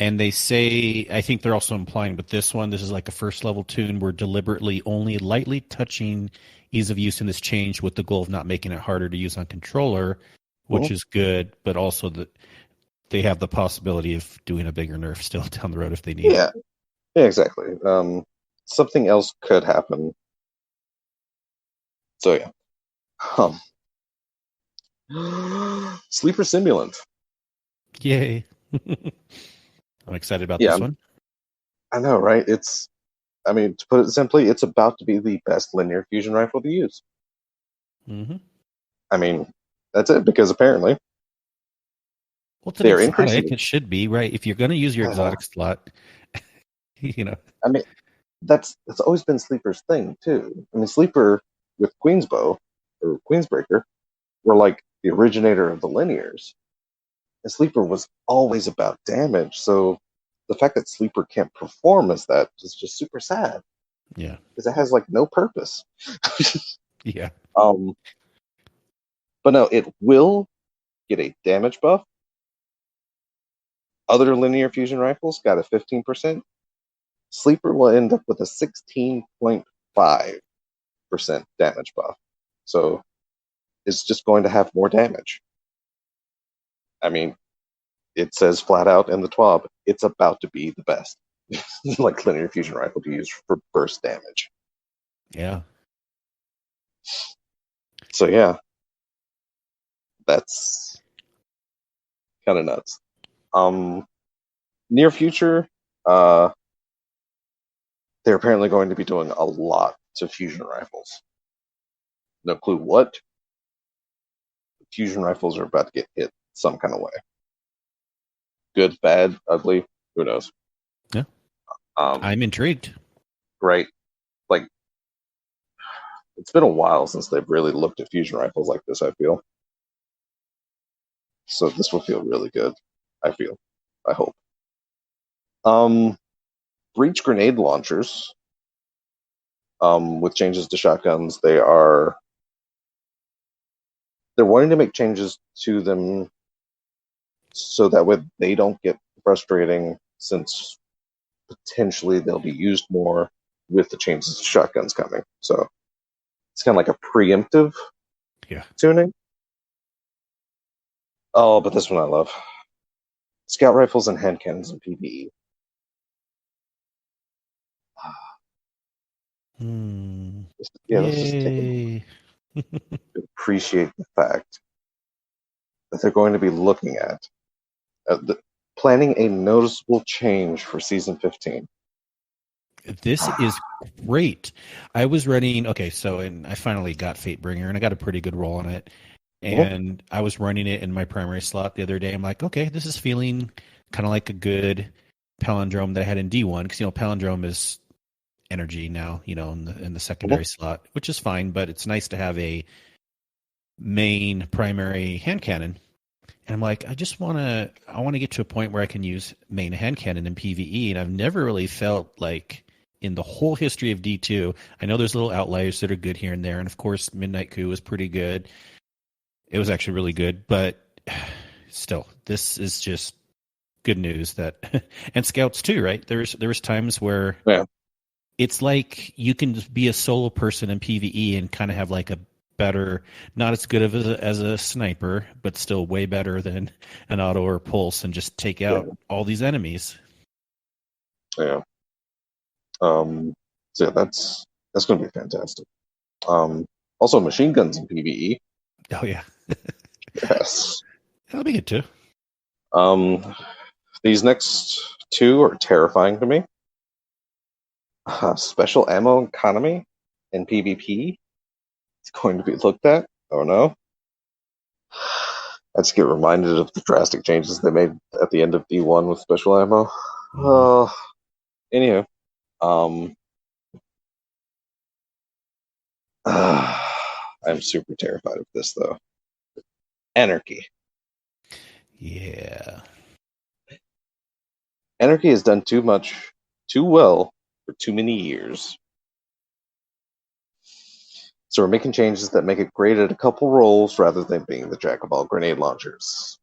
And they say, I think they're also implying with this one, this is like a first level tune. We're deliberately only lightly touching ease of use in this change with the goal of not making it harder to use on controller, which is good, but also that they have the possibility of doing a bigger nerf still down the road if they need it.
Yeah, exactly. Something else could happen. So yeah. Sleeper Simulant.
Yay. I'm excited about this one.
I know, right? I mean, to put it simply, it's about to be the best linear fusion rifle to use.
Mm-hmm.
I mean, that's it, because apparently
they're increasing. It should be, right? If you're going to use your exotic slot, you know.
I mean, that's always been Sleeper's thing, too. I mean, Sleeper with Queensbow or Queensbreaker were like the originator of the linears. And Sleeper was always about damage, so the fact that Sleeper can't perform as that is just super sad
Yeah.
because it has like no purpose.
Yeah.
But no, it will get a damage buff. Other linear fusion rifles got a 15%. Sleeper will end up with a 16.5% damage buff. So it's just going to have more damage. I mean, it says flat out in the TWAB, it's about to be the best like linear fusion rifle to use for burst damage.
Yeah.
So yeah, that's kind of nuts. Near future, they're apparently going to be doing a lot to fusion rifles. No clue what. Fusion rifles are about to get hit some kind of way. Good, bad, ugly, who knows?
Yeah.
Um,
I'm intrigued.
right. Like, it's been a while since they've really looked at fusion rifles like this, I feel. So this will feel really good, I feel. I hope. Breach grenade launchers, with changes to shotguns, they're wanting to make changes to them so that way they don't get frustrating, since potentially they'll be used more with the changes to shotguns coming. So it's kind of like a preemptive tuning. Oh, but this one I love. Scout rifles and hand cannons in PvE. Let's just take a moment to appreciate the fact that they're going to be looking at planning a noticeable change for Season 15.
This is great. I was running, and I finally got Fatebringer, and I got a pretty good roll on it. And I was running it in my primary slot the other day. I'm like, okay, this is feeling kind of like a good palindrome that I had in D1, because palindrome is energy now, in the secondary slot, which is fine, but it's nice to have a main primary hand cannon. And I'm like, I want to get to a point where I can use main hand cannon in PvE, and I've never really felt like in the whole history of D2. I know there's little outliers that are good here and there, and of course Midnight Coup was pretty good. It was actually really good, but still, this is just good news that and scouts too, right? There was times where it's like you can be a solo person in PvE and kind of have like a better, not as good of as a sniper, but still way better than an auto or pulse, and just take out all these enemies.
Yeah. So yeah, that's going to be fantastic. Also, machine guns in PvE.
Oh yeah.
Yes.
That'll be good too.
These next two are terrifying to me. Special ammo economy in PvP. It's going to be looked at. Oh no. I just get reminded of the drastic changes they made at the end of D1 with special ammo. Anywho, I'm super terrified of this though. Anarchy.
Yeah.
Anarchy has done too much, too well for too many years. So we're making changes that make it great at a couple roles rather than being the jack of all grenade launchers.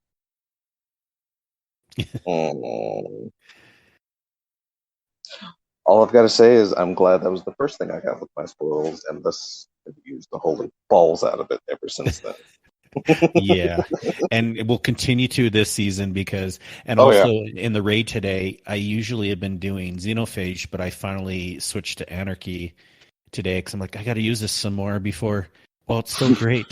All I've got to say is I'm glad that was the first thing I got with my spoils, and thus I've used the holy balls out of it ever since then.
Yeah, and it will continue to this season because, and also in the raid today, I usually have been doing Xenophage, but I finally switched to Anarchy today because I'm like, I got to use this some more before. Well, it's still great.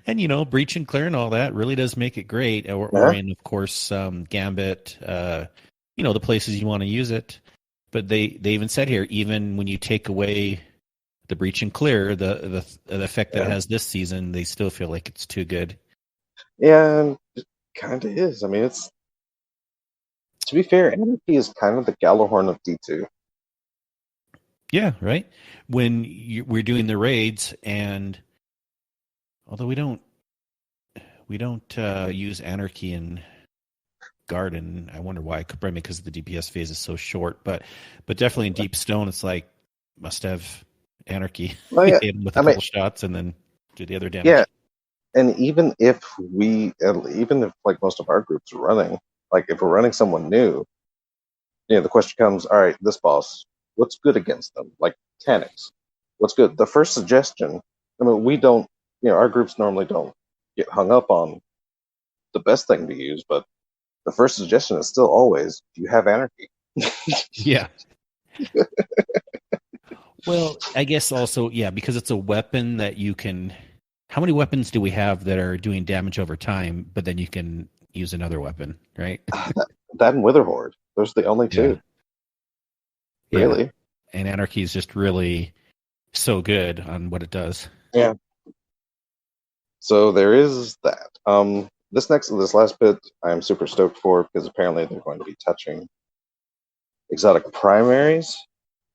And Breach and Clear and all that really does make it great. Or in, of course, Gambit. The places you want to use it. But they even said here, even when you take away the Breach and Clear, the effect that it has this season, they still feel like it's too good.
Yeah, it kind of is. I mean, it's, to be fair, Anarchy is kind of the Gjallarhorn of D2.
Yeah, right. When we're doing the raids, and although we don't use Anarchy in Garden. I wonder why. Probably because the DPS phase is so short. But definitely in Deep Stone, it's like must have Anarchy.
Oh yeah,
Hit him with a
I mean,
couple shots and then do the other damage.
yeah, and even if like most of our groups are running, like if we're running someone new, the question comes, all right, this boss, what's good against them? Like mechanics, what's good? The first suggestion, I mean, we don't, our groups normally don't get hung up on the best thing to use, but the first suggestion is still always, do you have Anarchy?
Yeah. Well, I guess also, yeah, because it's a weapon that you can. How many weapons do we have that are doing damage over time, but then you can use another weapon, right?
That and Witherhoard, those are the only
Yeah.
two,
Yeah.
really.
And Anarchy is just really so good on what it does.
Yeah. So there is that. This last bit, I am super stoked for because apparently they're going to be touching exotic primaries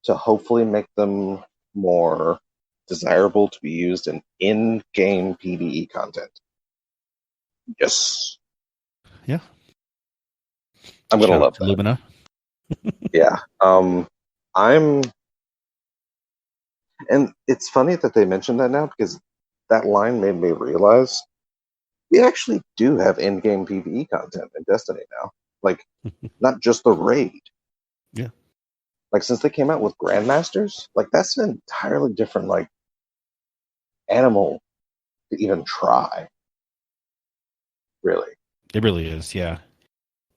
to hopefully make them more desirable to be used in in-game PvE content. Yes,
Yeah.
I'm gonna
Shout out
love
to
that.
Lumina.
Yeah. I'm, and it's funny that they mentioned that now because that line made me realize we actually do have in-game PvE content in Destiny now. Like, not just the raid.
Yeah.
Like, since they came out with Grandmasters, like that's an entirely different like animal to even try. Really.
It really is. Yeah.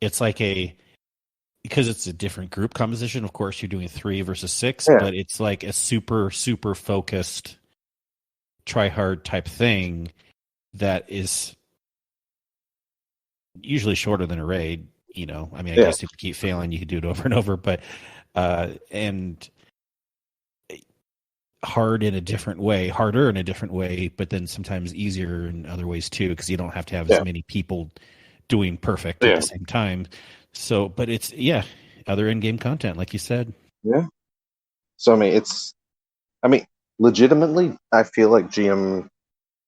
It's like because it's a different group composition. Of course, you're doing 3 versus 6,
Yeah.
but it's like a super, super focused try hard type thing that is usually shorter than a raid. I mean, I
Yeah.
guess if you keep failing, you can do it over and over, but and harder in a different way, but then sometimes easier in other ways too, because you don't have to have as
Yeah.
many people doing perfect at
Yeah.
the same time. So, but it's other in-game content, like you said.
Yeah. So I mean, legitimately, I feel like GM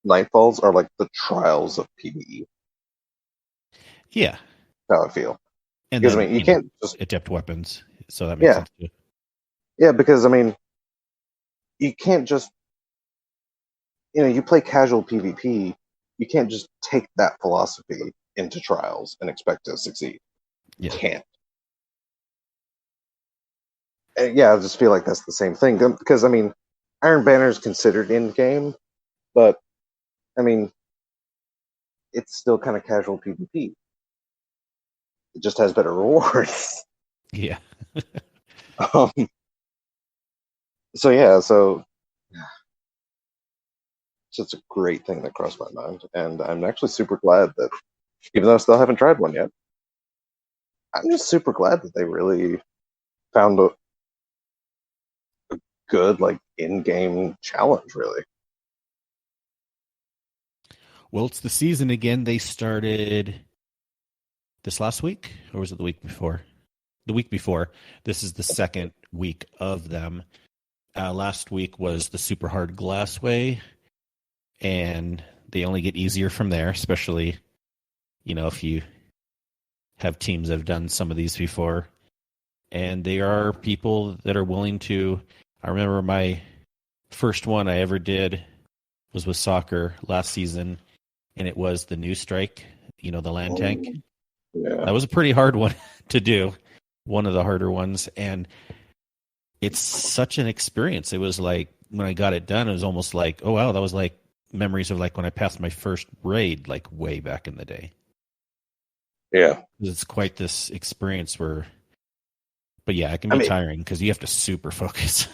Nightfalls are like the trials of PvE.
Yeah,
How I feel.
and
Because I
then
mean, you can't just
adept weapons, so that makes
yeah,
sense too.
yeah. Because I mean, you can't just you play casual PvP. You can't just take that philosophy into trials and expect to succeed. You
Yeah,
can't. And yeah, I just feel like that's the same thing. Because I mean, Iron Banner is considered in game, but I mean, it's still kind of casual PvP. It just has better rewards.
yeah.
um, so yeah, so it's just a great thing that crossed my mind, and I'm actually super glad that, even though I still haven't tried one yet, I'm just super glad that they really found a good like in-game challenge. Really,
Well, it's the season again. They started this last week, or was it the week before? The week before. This is the second week of them. Last week was the super hard glassway, and they only get easier from there, especially if you have teams that have done some of these before. And there are people that are willing to. I remember my first one I ever did was with soccer last season, and it was the new strike, the land tank.
yeah,
That was a pretty hard one to do, one of the harder ones. And it's such an experience. It was like when I got it done, it was almost like, oh, wow, that was like memories of like when I passed my first raid, like way back in the day.
yeah.
It's quite this experience where, but yeah, it can
I
be
mean,
tiring because you have to super focus.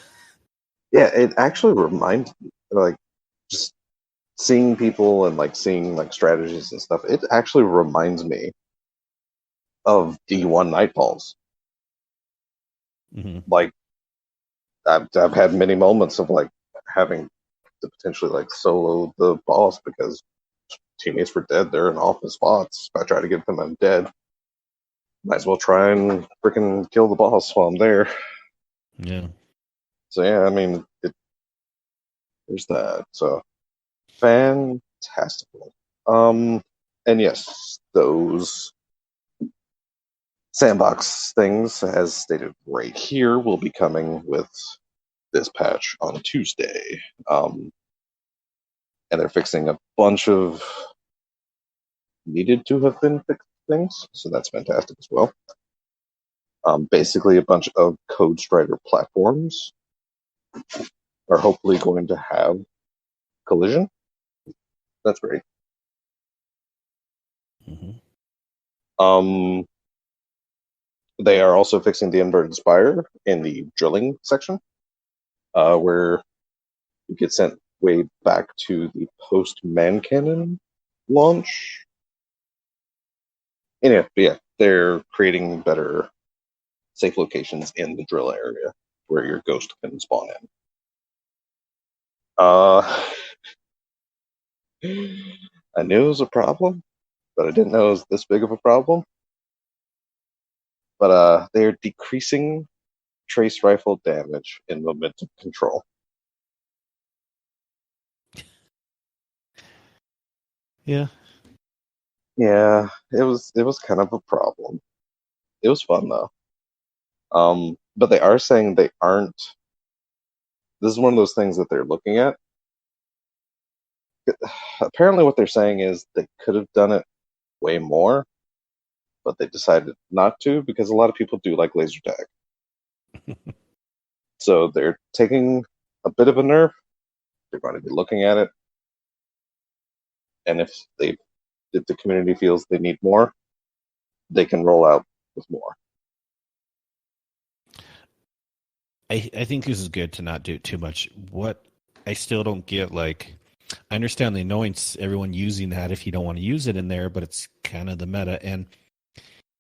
yeah. It actually reminds me, like, just seeing people and like seeing like strategies and stuff. It actually reminds me of D1 Nightfalls.
Hmm.
Like, I've had many moments of like having to potentially like solo the boss because teammates were dead. They're in awful spots. If I try to get them, I'm dead. Might as well try and freaking kill the boss while I'm there.
Yeah.
So yeah, I mean, there's that. So fantastical. And yes, those sandbox things, as stated right here, will be coming with this patch on Tuesday. And they're fixing a bunch of needed to have been fixed things, so that's fantastic as well. Basically, a bunch of Code Strider platforms are hopefully going to have collision. That's great.
Mm-hmm.
They are also fixing the inverted spire in the drilling section, where you get sent way back to the post-man cannon launch. Anyway, yeah, they're creating better safe locations in the drill area where your ghost can spawn in. I knew it was a problem, but I didn't know it was this big of a problem. But they're decreasing trace rifle damage in momentum control.
Yeah.
Yeah, it was kind of a problem. It was fun though. But they are saying they aren't. This is one of those things that they're looking at. Apparently, what they're saying is they could have done it way more, but they decided not to because a lot of people do like laser tag. So they're taking a bit of a nerf. They're going to be looking at it, and if the community feels they need more, they can roll out with more.
I think this is good to not do too much. What I still don't get, like, I understand the annoyance everyone using that if you don't want to use it in there, but it's kind of the meta, and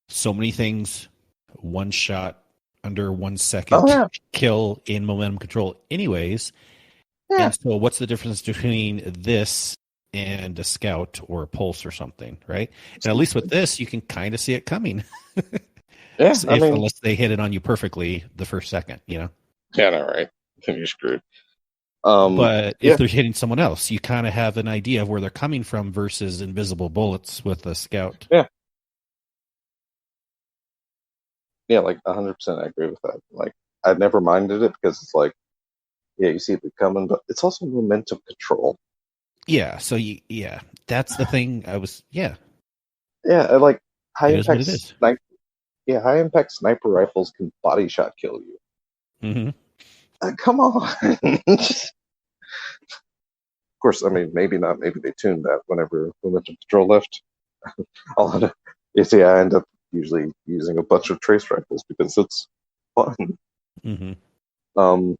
so many things one shot under 1 second kill in momentum control anyways.
Yeah.
And so what's the difference between this and a scout or a pulse or something, right? And at least with this, you can kind of see it coming.
Yeah,
unless they hit it on you perfectly the first second, you know?
Yeah, no, right. Then you're screwed.
But if they're hitting someone else, you kind of have an idea of where they're coming from versus invisible bullets with a scout.
Yeah. Yeah, like 100%. I agree with that. Like, I've never minded it because it's like, yeah, you see it coming, but it's also momentum control.
Yeah. So that's the thing.
Yeah, like high
it is what it
impact
is.
high impact sniper rifles can body shot kill you.
Mm-hmm.
Come on. Of course, I mean, maybe not. Maybe they tuned that whenever momentum control left. You see, I end up usually using a bunch of trace rifles because it's fun.
Mm-hmm.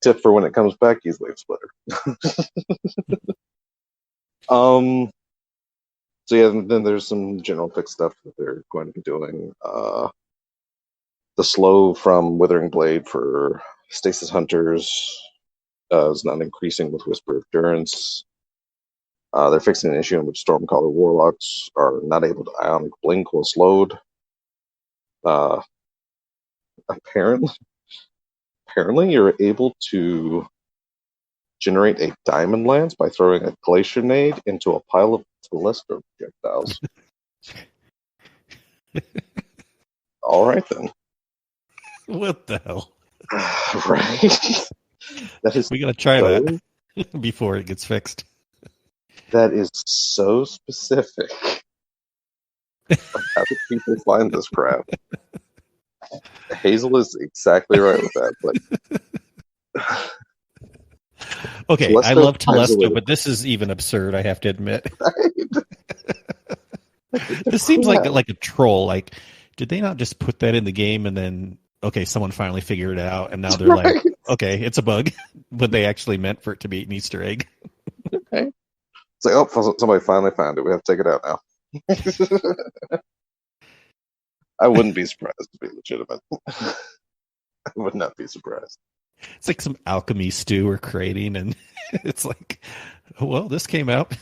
Tip for when it comes back: use wave splitter. So yeah, then there's some general fix stuff that they're going to be doing. The slow from Withering Blade for Stasis Hunters is not increasing with Whisper of Durance. They're fixing an issue in which Stormcaller Warlocks are not able to Ionic Blink while slowed. Apparently, you're able to generate a Diamond Lance by throwing a Glacier Nade into a pile of Telestra projectiles. All right, then.
What the hell?
Right?
We gotta try that before it gets fixed.
That is so specific. Like, how did people find this crap? Hazel is exactly right with that. But
okay, I love Telesto, but this is even absurd, I have to admit.
Right?
This seems like a troll. Like, did they not just put that in the game and then, okay, someone finally figured it out, and now they're like, okay, it's a bug, but they actually meant for it to be an Easter egg.
Okay. It's like, oh, somebody finally found it. We have to take it out now. I wouldn't be surprised to be legitimate. I would not be surprised.
It's like some alchemy stew we're creating, and it's like, well, this came out.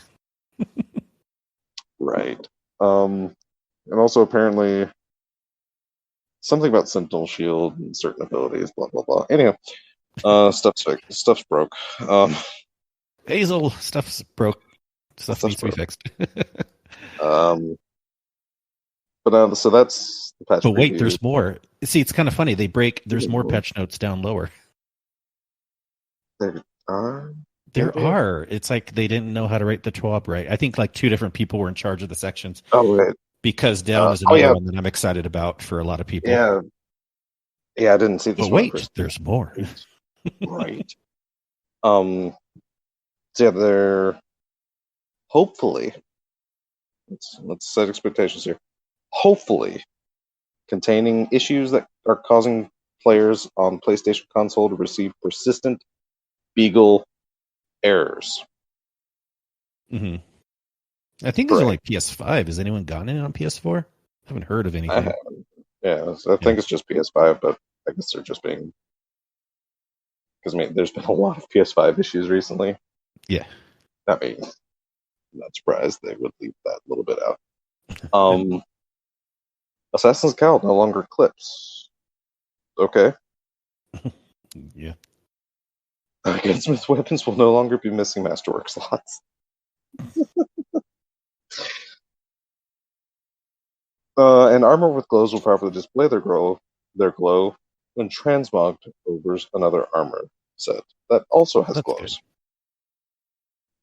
Right. And also apparently something about Sentinel Shield and certain abilities, blah blah blah. Anyhow, stuff's broke.
Hazel, stuff's broke. Stuff needs to be fixed.
But so that's the patch
But wait,
preview.
there's more. See, it's kind of funny. There's more patch notes down lower.
There are.
There are. It's like they didn't know how to write the TWAB right. I think like two different people were in charge of the sections.
Oh wait.
Because down is another one that I'm excited about for a lot of people.
Yeah. Yeah, I didn't see this
but
one.
Wait, there's more.
Right. So yeah, they're hopefully. Let's set expectations here. Hopefully, containing issues that are causing players on PlayStation console to receive persistent Beagle errors.
Mm-hmm. I think these are like PS5. Has anyone gotten it on PS4? I haven't heard of anything.
I haven't. Yeah, so I think it's just PS5, but I guess they're just being... Because, I mean, there's been a lot of PS5 issues recently.
Yeah.
I mean, I'm not surprised they would leave that a little bit out. Assassin's Creed no longer clips. Okay.
Yeah.
Gunsmith weapons will no longer be missing masterwork slots. And armor with glows will properly display their glow when transmogged over another armor set that also has glows. Good.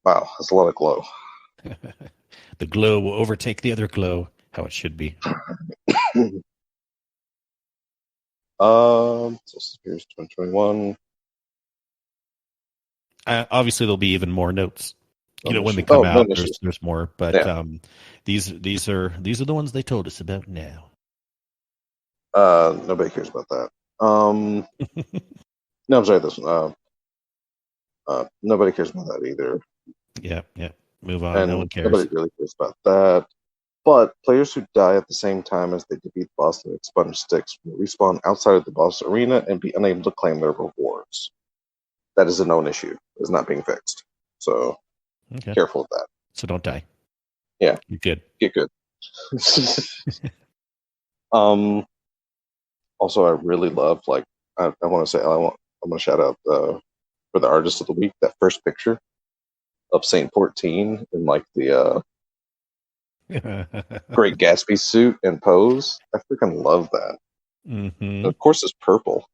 Wow, that's a lot of glow.
The glow will overtake the other glow, how it should be.
Solstice 2021.
Obviously, there'll be even more notes. When they come out, there's more. But yeah. These are the ones they told us about now.
Nobody cares about that. No, I'm sorry. This one. Nobody cares about that either.
Yeah. Move on. No one cares.
Nobody really cares about that. But players who die at the same time as they defeat the boss and expunge sticks will respawn outside of the boss arena and be unable to claim their rewards. That is a known issue. It's not being fixed. So careful with that.
So don't die.
Yeah.
You're good.
Get good. Also, I really love, like, I want to shout out for the artist of the week, that first picture of Saint 14 in, like, the Great Gatsby suit and pose. I freaking love that.
Mm-hmm.
Of course it's purple.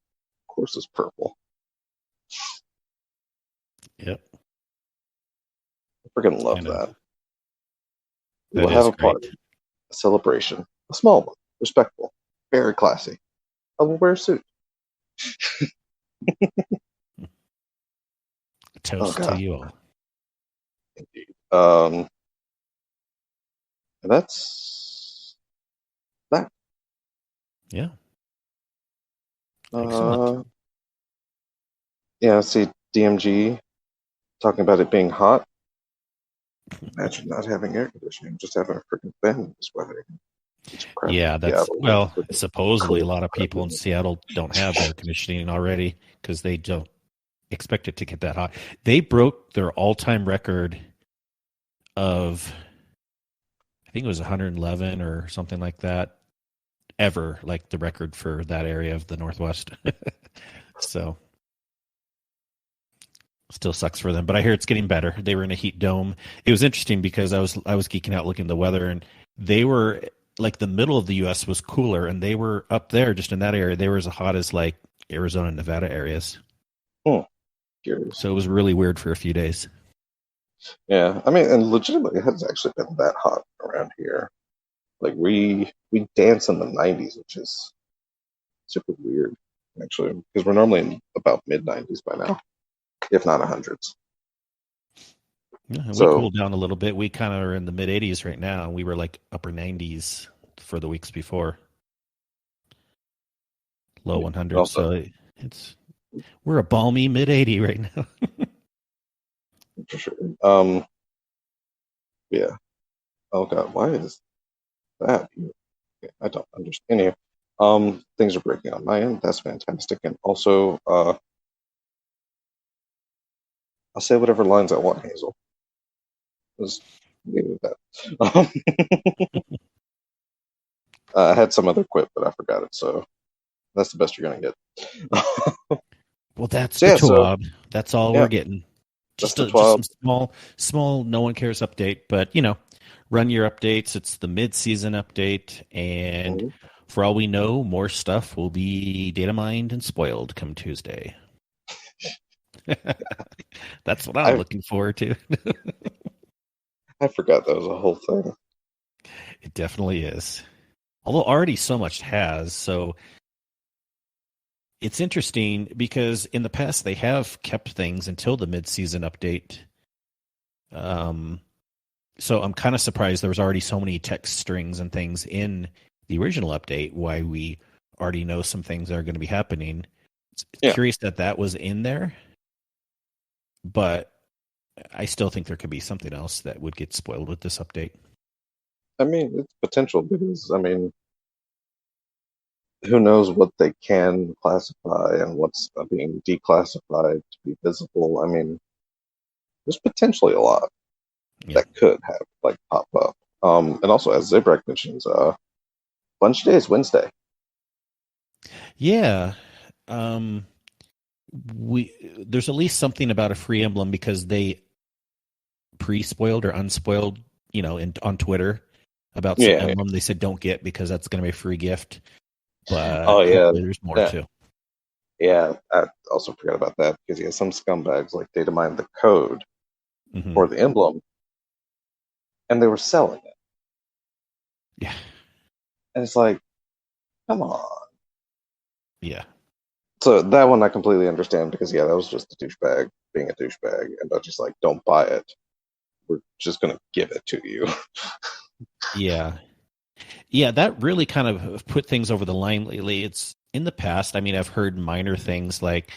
Yep.
I freaking love that. We'll have a party, a celebration, a small one, respectful, very classy. I will wear a suit.
Toast to you all.
Indeed. And that's that.
Yeah. Excellent.
Yeah, see DMG talking about it being hot. Imagine not having air conditioning, just having a freaking fan in this weather.
Yeah, supposedly a lot of people in Seattle don't have air conditioning already because they don't expect it to get that hot. They broke their all-time record of, I think it was 111 or something like that, ever, like the record for that area of the Northwest. So still sucks for them, but I hear it's getting better. They were in a heat dome. It was interesting because I was geeking out looking at the weather, and they were like the middle of the U.S. was cooler, and they were up there just in that area. They were as hot as like Arizona and Nevada areas. So it was really weird for a few days.
Yeah, I mean, and legitimately, it has actually been that hot around here. Like we dance in the 90s, which is super weird, actually, because we're normally in about mid-90s by now, if not 100s.
Yeah, we cooled down a little bit. We kind of are in the mid 80s right now. We were like upper 90s for the weeks before. Low 100s. Also, so we're a balmy mid 80 right now.
For sure. Yeah. Oh god, why is that? Okay, I don't understand you. Things are breaking on my end. That's fantastic. And also, I'll say whatever lines I want, Hazel. Just leave it at that. I had some other quip, but I forgot it, so that's the best you're gonna get.
Well, that's the TWAB. That's all we're getting. Just
the
just
12.
some small no one cares update, but run your updates. It's the mid-season update, and
Mhm.
for all we know, more stuff will be data mined and spoiled come Tuesday. That's what I'm
I
looking forward to.
I forgot that was a whole thing.
It definitely is. Although already so much has, so it's interesting because in the past they have kept things until the mid-season update. Um, so I'm kind of surprised there was already so many text strings and things in the original update. Why we already know some things that are going to be happening.
Yeah,
Curious that was in there, but I still think there could be something else that would get spoiled with this update.
I mean it's potential because I mean who knows what they can classify and what's being declassified to be visible. I mean, there's potentially a lot
Yeah,
that could have like pop up. And also as Zebrak mentions, Bunch Day is Wednesday.
yeah. Um, we there's at least something about a free emblem because they pre-spoiled or unspoiled, on Twitter about some
Yeah.
emblem they said don't get because that's going to be a free gift.
Oh
But
yeah.
hopefully there's more
Yeah.
too.
Yeah. I also forgot about that because yeah, some scumbags like data mined the code
Hmm.
for the emblem and they were selling it.
Yeah,
And it's like, come on.
yeah,
So that one I completely understand because yeah, that was just a douchebag being a douchebag, and they're just like, don't buy it. We're just gonna give it to you.
yeah, yeah. That really kind of put things over the line lately. It's in the past. I mean, I've heard minor things like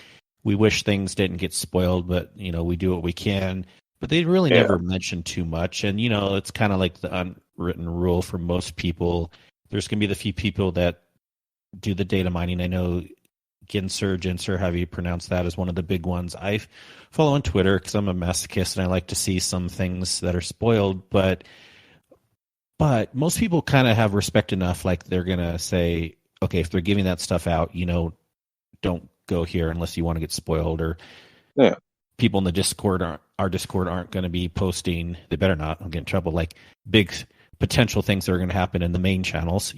we wish things didn't get spoiled, but we do what we can. But they really
Yeah.
never mention too much, and it's kind of like the unwritten rule for most people. There's going to be the few people that do the data mining. I know Ginser, however you pronounce that, is one of the big ones. I follow on Twitter because I'm a masochist and I like to see some things that are spoiled. But most people kind of have respect enough, like they're gonna say, okay, if they're giving that stuff out, don't go here unless you want to get spoiled. Or
Yeah.
people in the Discord our Discord aren't going to be posting. They better not. I'll get in trouble. Like big potential things that are going to happen in the main channels.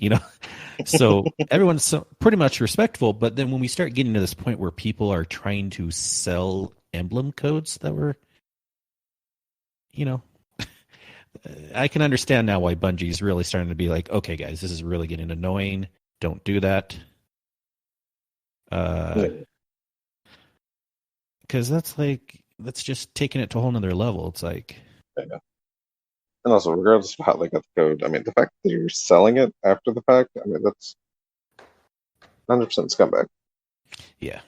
So everyone's pretty much respectful. But then when we start getting to this point where people are trying to sell emblem codes that were, you know, I can understand now why Bungie's really starting to be like, okay, guys, this is really getting annoying. Don't do that.
Yeah.
Because that's just taking it to a whole nother level. It's like,
Yeah. And also, regardless of how they got the code, I mean, the fact that you're selling it after the fact, I mean, that's 100% scumbag.
yeah,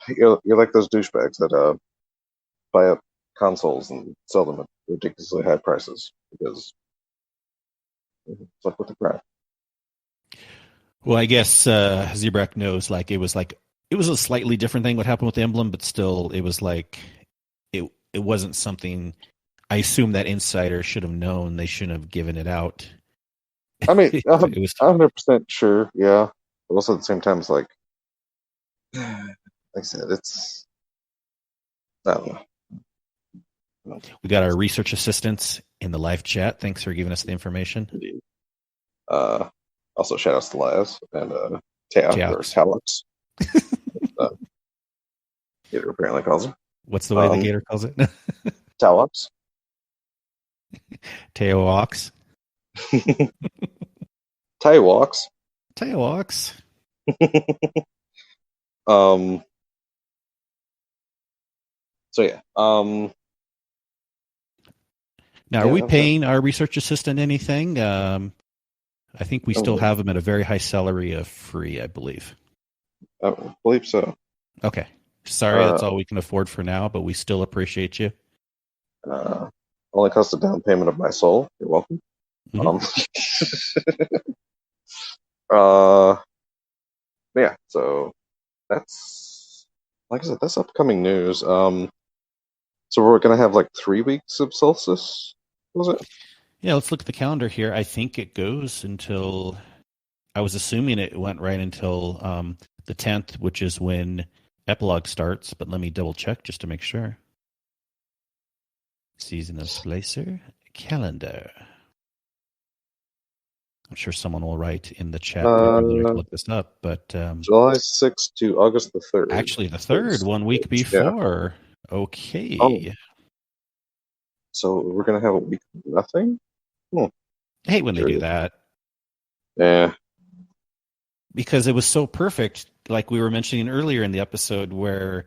You're like those douchebags that buy up consoles and sell them at ridiculously high prices because it's like with the crap.
well, I guess Zebrak knows it was a slightly different thing what happened with the emblem, but still it was like it wasn't something I assume that insider should have known. They shouldn't have given it out.
I mean,
It was
100% sure, yeah. But also at the same time, it's like I said, it's, I don't know.
we got our research assistants in the live chat. Thanks for giving us the information.
Indeed. Uh, Also, shout outs to Laz and
Jaux.
Talux. uh, Gator apparently calls him.
What's the way the Gator calls it?
Talux.
Teox.
Tay walks.
Teox.
um. So yeah.
Now, are
Yeah,
we
that was it.
paying our research assistant anything? I think we still
Oh,
have him at a very high salary of free, I believe.
I believe so.
Okay. Sorry,
Uh,
that's all we can afford for now, but we still appreciate you.
uh, Only cost a down payment of my soul. You're welcome.
Mhm.
Um. uh. Yeah. So that's like I said. That's upcoming news. So we're gonna have like 3 weeks of Solstice. Was it?
Yeah, let's look at the calendar here. I think it goes until I was assuming it went right until the 10th, which is when epilogue starts, but let me double check just to make sure. Season of Splicer calendar. I'm sure someone will write in the chat. I probably have to look this up, but
July 6th to August the 3rd.
actually, the 3rd, 1 week before. Yeah. Okay.
Oh. So we're gonna have a week of nothing.
I hate when they do that.
Yeah.
Because it was so perfect, like we were mentioning earlier in the episode, where,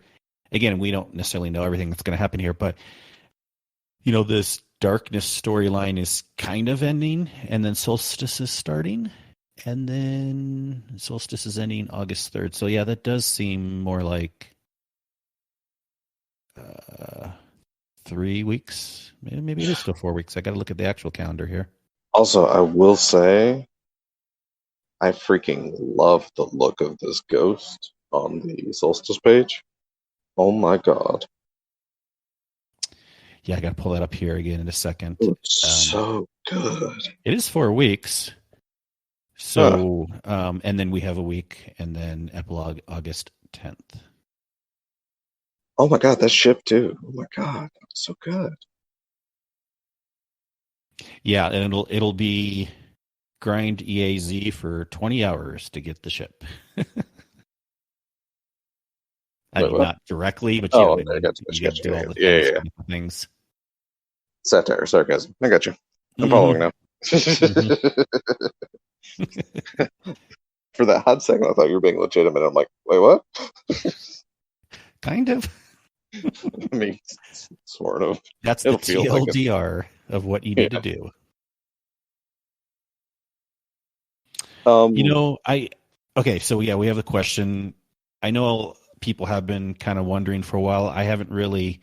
again, we don't necessarily know everything that's going to happen here, but, this darkness storyline is kind of ending, and then Solstice is starting, and then Solstice is ending August 3rd. So, yeah, that does seem more like 3 weeks. Maybe it is still 4 weeks. I got to look at the actual calendar here.
Also, I will say, I freaking love the look of this ghost on the Solstice page. Oh my god.
Yeah, I got to pull that up here again in a second.
It looks so good.
It is 4 weeks. So, and then we have a week, and then epilogue August 10th.
Oh my god, that ship too. Oh my god, that's so good.
Yeah, and it'll be grind EAZ for 20 hours to get the ship. Not directly, but
I
got to do all the things.
Satire, sarcasm. I got you. I'm following now. For that hot second, I thought you were being legitimate. I'm like, wait, what?
Kind of.
I mean, sort of.
That's the TLDR of what you need to do. So we have the question. I know people have been kind of wondering for a while. I haven't really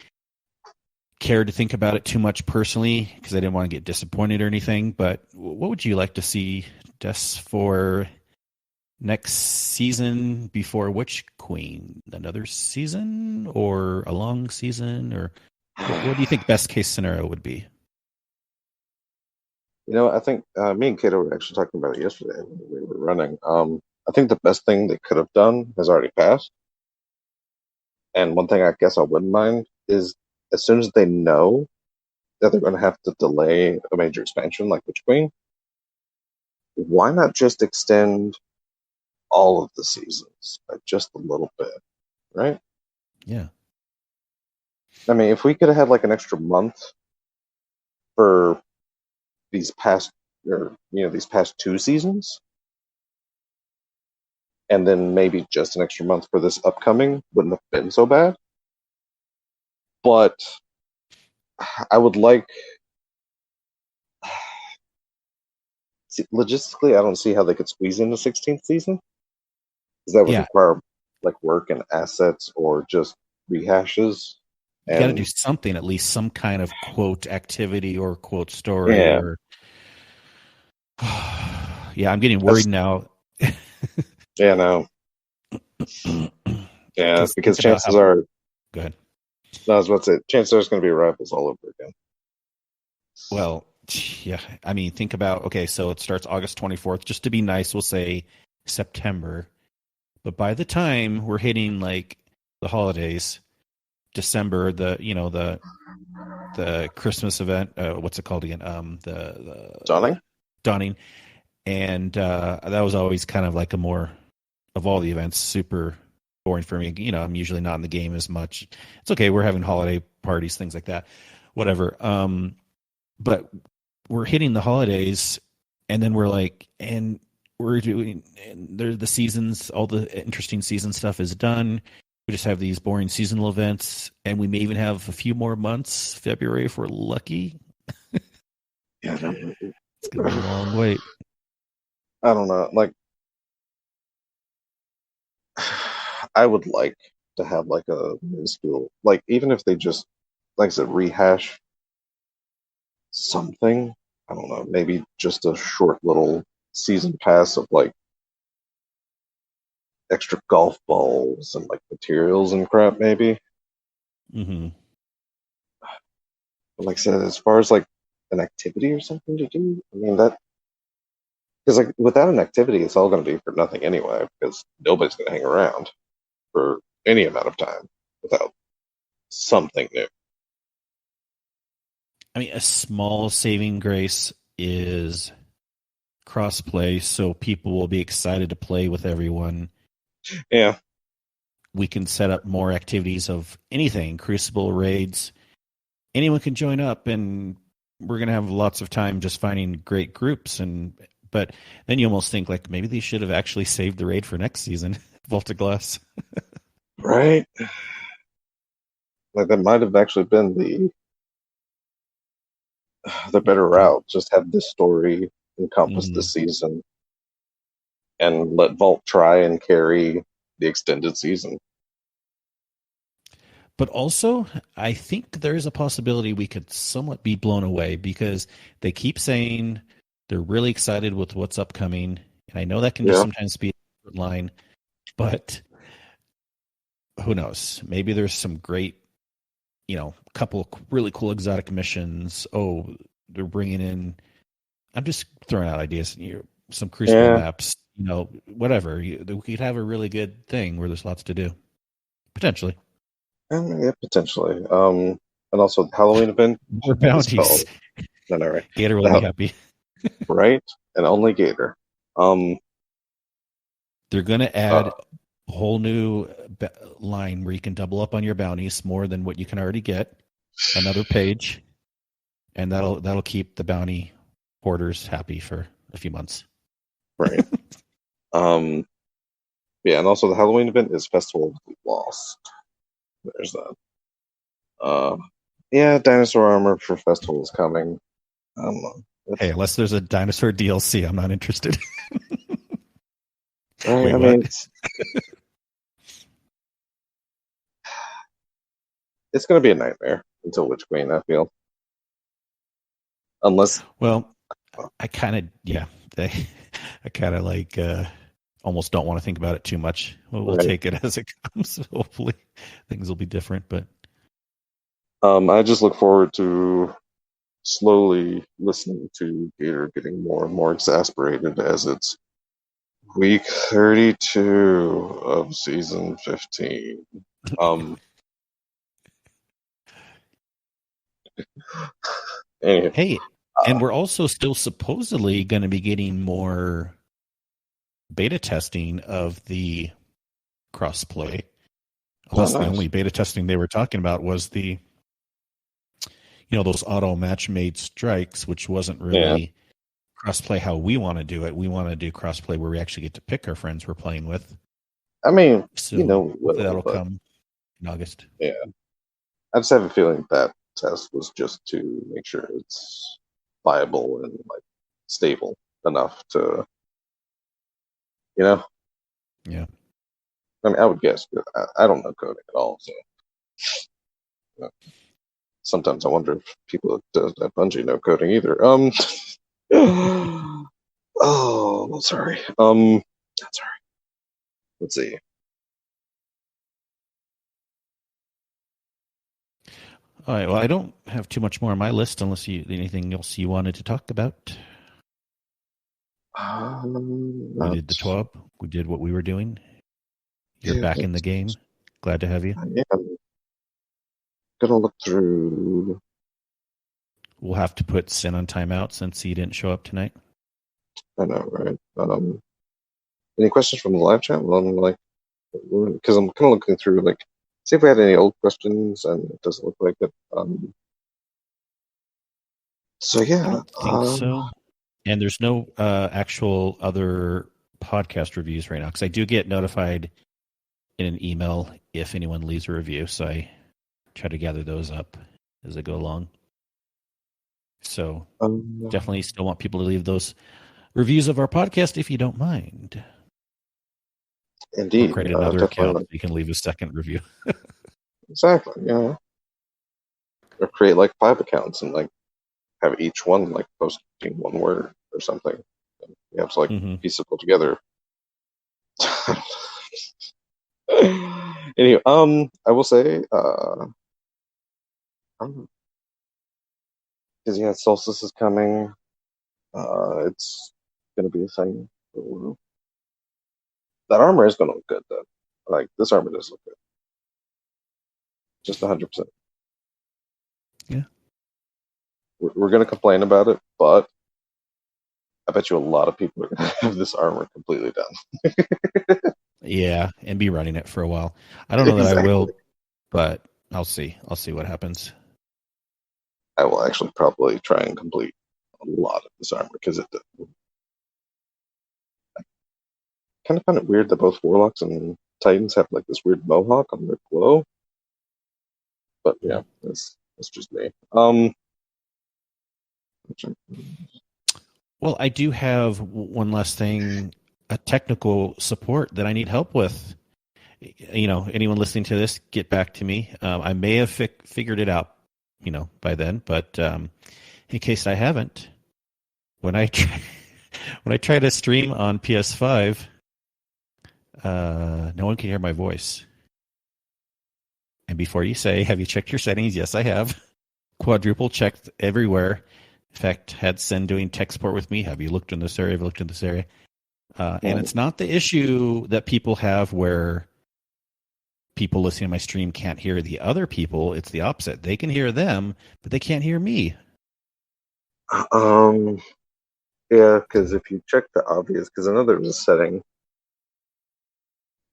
cared to think about it too much personally because I didn't want to get disappointed or anything. But what would you like to see, Des, for next season before Witch Queen? Another season or a long season? Or what do you think best case scenario would be?
I think me and Kato were actually talking about it yesterday when we were running. I think the best thing they could have done has already passed. And one thing I guess I wouldn't mind is as soon as they know that they're going to have to delay a major expansion like Witch Queen, why not just extend all of the seasons by just a little bit, right?
Yeah.
I mean, if we could have had like an extra month for these past 2 seasons, and then maybe just an extra month for this upcoming, wouldn't have been so bad. But I would like, logistically, I don't see how they could squeeze in the 16th season, because that would require like work and assets or just rehashes.
You got to do something, at least some kind of quote activity or quote story. Yeah, I'm getting worried now.
Yeah, no. Yeah, because chances are.
Go ahead.
No, I was about to say, chances are it's going to be Rivals all over again.
Well, yeah. I mean, think about, okay, so it starts August 24th. Just to be nice, we'll say September. But by the time we're hitting like the holidays, December, the Christmas event, what's it called again? The Dawning. And that was always kind of like a more, of all the events, super boring for me. I'm usually not in the game as much. It's okay. We're having holiday parties, things like that, whatever. But we're hitting the holidays, and then we're like, and we're doing, and the seasons, all the interesting season stuff is done. We just have these boring seasonal events, and we may even have a few more months, February, if we're lucky.
Yeah,
it's gonna be a long wait.
I don't know. Like, I would like to have like a minuscule, like even if they just, like I said, rehash something. I don't know, maybe just a short little season pass of like extra golf balls and like materials and crap, maybe.
Mm-hmm.
But like I said, as far as like an activity or something to do, I mean that. Because like without an activity, it's all going to be for nothing anyway. Because nobody's going to hang around for any amount of time without something new.
I mean, a small saving grace is crossplay, so people will be excited to play with everyone.
Yeah.
We can set up more activities of anything, Crucible raids. Anyone can join up, and we're gonna have lots of time just finding great groups. But then you almost think like maybe they should have actually saved the raid for next season, Vault of Glass.
Right. Like that might have actually been the better route. Just have this story encompass the season, and let Vault try and carry the extended season.
But also, I think there's a possibility we could somewhat be blown away because they keep saying they're really excited with what's upcoming. And I know that can just sometimes be a line, but who knows? Maybe there's some great, couple really cool exotic missions. Oh, they're bringing in, I'm just throwing out ideas, some Crucible maps, whatever. We could have a really good thing where there's lots to do, potentially.
Yeah, potentially. And also the Halloween event.
More bounties.
No, right.
Gator will be happy.
Right? And only Gator.
They're going to add a whole new line where you can double up on your bounties more than what you can already get. Another page. And that'll keep the bounty hoarders happy for a few months.
Right. Yeah, and also the Halloween event is Festival of the Lost. There's that. Yeah, dinosaur armor for Festival is coming.
Hey, unless there's a dinosaur DLC, I'm not interested.
Right,
Wait,
I mean, it's going to be a nightmare until Witch Queen, I feel. Unless,
well, I kind of I kind of like almost don't want to think about it too much. We'll take it as it comes. Hopefully, things will be different. But
I just look forward to slowly listening to Gator getting more and more exasperated as it's week 32 of season 15. Anyway,
hey, and we're also still supposedly going to be getting more beta testing of the crossplay. Unless the only beta testing they were talking about was the, those auto match made strikes, which wasn't really crossplay how we want to do it. We want to do crossplay where we actually get to pick our friends we're playing with.
I mean,
so
that'll
come in August.
Yeah. I just have a feeling that test was just to make sure it's viable and like stable enough to,
Yeah.
I mean, I would guess, but I don't know coding at all. So sometimes I wonder if people at Bungie know coding either. Oh, sorry. Sorry. Let's see.
All right. Well, I don't have too much more on my list unless anything else you wanted to talk about. We did the TWAB. We did what we were doing. You're back in the game. Glad to have you.
I am gonna look through.
We'll have to put Sin on timeout since he didn't show up tonight.
I know, right? Any questions from the live chat? Because I'm kind of looking through, see if we had any old questions, and it doesn't look like it. So yeah,
I don't think so. And there's no actual other podcast reviews right now because I do get notified in an email if anyone leaves a review, so I try to gather those up as I go along. So definitely still want people to leave those reviews of our podcast if you don't mind.
Indeed.
Or create another account so you can leave a second review.
Exactly, yeah. Or create 5 accounts and have each one posting one word or something. And you have to piece it all together. Anyway, I will say, because Solstice is coming. It's gonna be a thing. That armor is gonna look good though. This armor does look good. Just 100%.
Yeah.
we're going to complain about it, but I bet you a lot of people are going to have this armor completely done.
Yeah, and be running it for a while. I don't know that I
Exactly.
will, but I'll see. I'll see what happens.
I will actually probably try and complete a lot of this armor because it kind of find it weird that both Warlocks and Titans have like this weird mohawk on their glow. But yeah, that's just me.
Well, I do have one last thing, a technical support that I need help with. You know, anyone listening to this, get back to me. I may have figured it out, you know, by then, but in case I haven't, when I try to stream on PS5, no one can hear my voice. And before you say, have you checked your settings? Yes, I have. Quadruple checked everywhere. In fact, had Sen doing tech support with me. Have you looked in this area? Have you looked in this area? And it's not the issue that people have where people listening to my stream can't hear the other people. It's the opposite. They can hear them, but they can't hear me.
Yeah, because if you check the obvious, because I know there's a setting,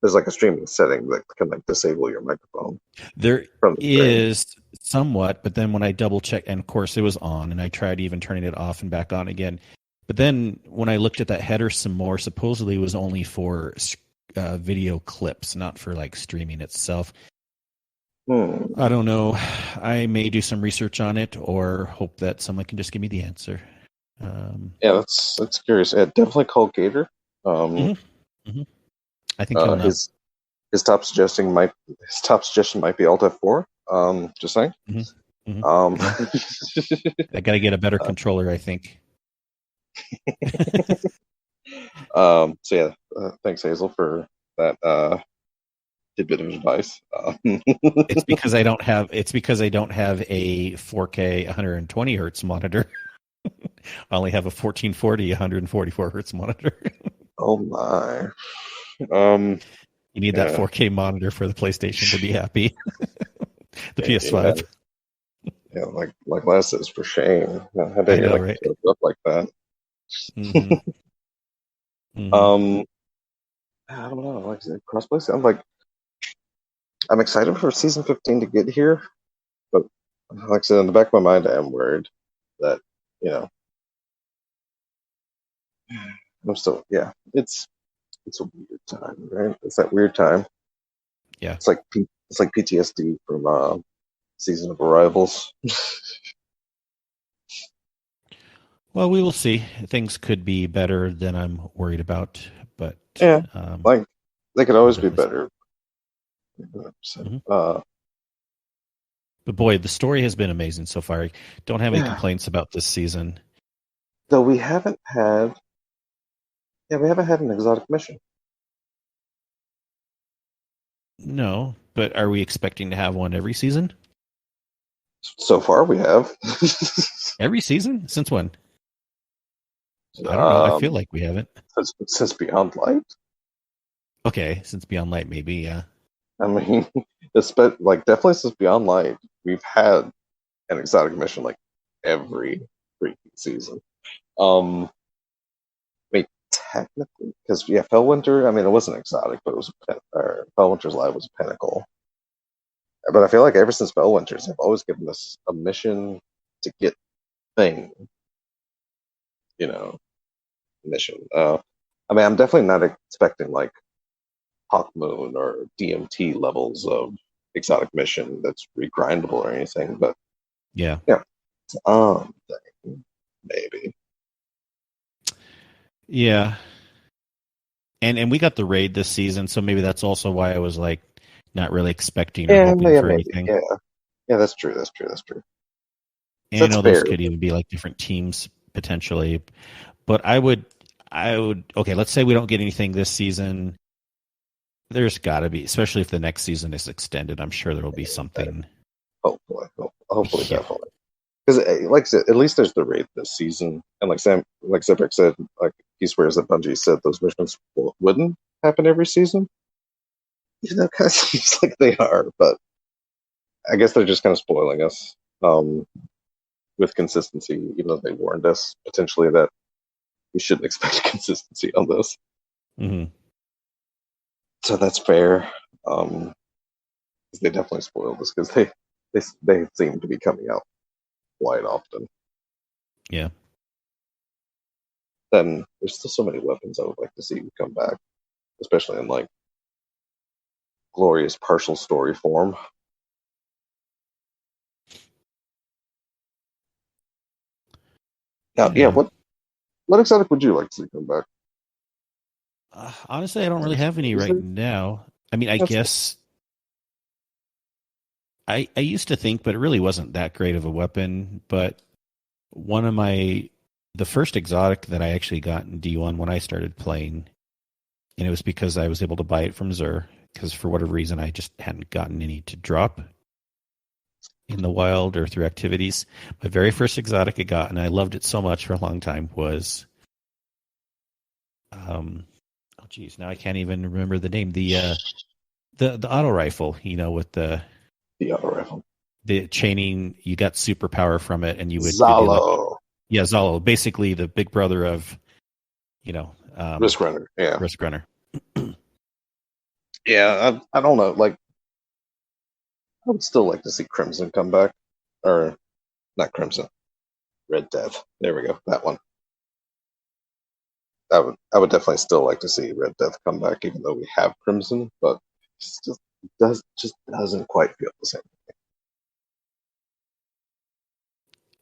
there's like a streaming setting that can like disable your microphone.
There
from the
is somewhat, but then when I double check, and of course it was on, and I tried even turning it off and back on again. But then when I looked at that header some more, supposedly it was only for video clips, not for like streaming itself. I don't know. I may do some research on it, or hope that someone can just give me the answer.
Yeah, that's curious. Yeah, definitely call Gator.
I think he'll know.
His top suggestion might be Alt F4. Just saying.
I got to get a better controller, I think.
So yeah, thanks Hazel for that tidbit of advice.
It's because I don't have a 4K 120 hertz monitor. I only have a 1440 144 hertz monitor.
Oh my.
You need that 4K monitor for the PlayStation to be happy. The PS5.
Yeah, like last says for shame. How dare you like up like that? I don't know. Like crossplay. I'm excited for season 15 to get here, but like I said, in the back of my mind, I am worried that I'm still It's a weird time, right? It's that weird time.
Yeah,
it's like PTSD from Season of Arrivals.
Well, we will see. Things could be better than I'm worried about, but
yeah, like they could always be better.
But boy, the story has been amazing so far. I don't have any complaints about this season.
Though we haven't had an exotic mission.
No, but are we expecting to have one every season?
So far, we have.
Every season? Since when? I don't know. I feel like we haven't.
Since Beyond Light?
Okay, since Beyond Light, maybe, yeah.
I mean, definitely since Beyond Light, we've had an exotic mission like every freaking season. I mean, technically, because Fellwinter. I mean, it wasn't exotic, but it was Fellwinter's Live was a pinnacle. But I feel like ever since Fellwinter's, they've always given us a mission to get thing. Mission. I mean, I'm definitely not expecting like Hawk Moon or DMT levels of exotic mission that's regrindable or anything, but
yeah,
maybe.
Yeah, and we got the raid this season, so maybe that's also why I was like not really expecting or hoping for anything.
Yeah, that's true. And
I know those could even be like different teams potentially, but I would. Okay, let's say we don't get anything this season. There's got to be, especially if the next season is extended. I'm sure there will be something.
Hopefully, definitely. Because, like I said, at least there's the raid this season, and like Zebek said, like he swears that Bungie said those missions wouldn't happen every season. Even though it kind of seems like they are, but I guess they're just kind of spoiling us. with consistency, even though they warned us potentially that we shouldn't expect consistency on this.
Mm-hmm.
So that's fair. 'Cause they definitely spoiled us because they seem to be coming out quite often.
Yeah.
Then there's still so many weapons I would like to see come back, especially in like glorious partial story form. Now, yeah,
Yeah.
what exotic would you like to see come back?
Honestly, I don't really have any
Is
right
there?
now. I mean, I
That's
guess I used to think, but it really wasn't that great of a weapon. But one of the first exotic that I actually got in D1 when I started playing, and it was because I was able to buy it from Zur, because for whatever reason I just hadn't gotten any to drop in the wild or through activities. My very first exotic I got, and I loved it so much for a long time, was oh geez, now I can't even remember the name. The auto rifle, with
the other rifle.
the chaining. You got superpower from it, and it'd be like,
Zalo.
yeah, Zalo, basically the big brother of
Risk Runner. Yeah.
Risk Runner.
Yeah, I don't know. Like, I would still like to see Crimson come back. Or, not Crimson. Red Death. There we go. That one. I would definitely still like to see Red Death come back, even though we have Crimson, but it just doesn't quite feel the same.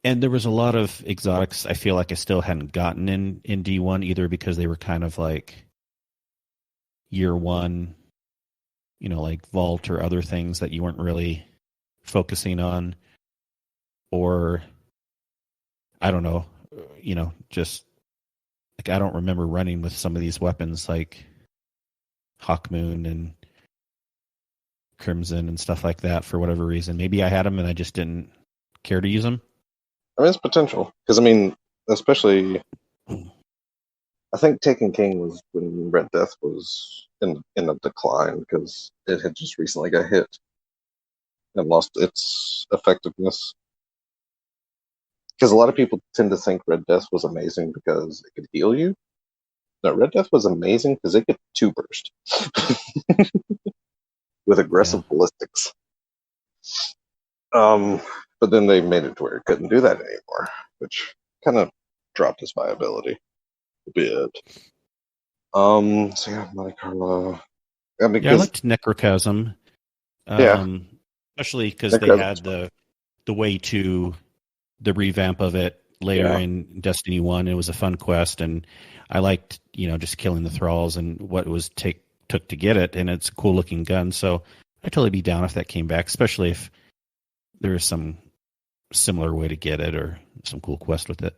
And there was a lot of exotics I feel like I still hadn't gotten in D1, either because they were kind of like year one, like Vault or other things that you weren't really focusing on, or I don't know, just like I don't remember running with some of these weapons like Hawkmoon and Crimson and stuff like that for whatever reason. Maybe I had them and I just didn't care to use them.
I mean, it's potential. Because, I mean, especially, I think Taken King was when Red Death was in a decline, because it had just recently got hit and lost its effectiveness. Because a lot of people tend to think Red Death was amazing because it could heal you. No, Red Death was amazing because it could two burst with
Yeah.
aggressive ballistics. But then they made it to where it couldn't do that anymore, which kind of dropped its viability a bit. So yeah, Monte Carlo. Yeah,
Yeah, I
because
liked Necrochasm,
yeah,
especially because they
Necrosm's
had
fun.
the way to the revamp of it later
Yeah,
in Destiny 1. It was a fun quest, and I liked, just killing the thralls and what it was took to get it, and it's a cool looking gun. So I'd totally be down if that came back, especially if there was some similar way to get it or some cool quest with it.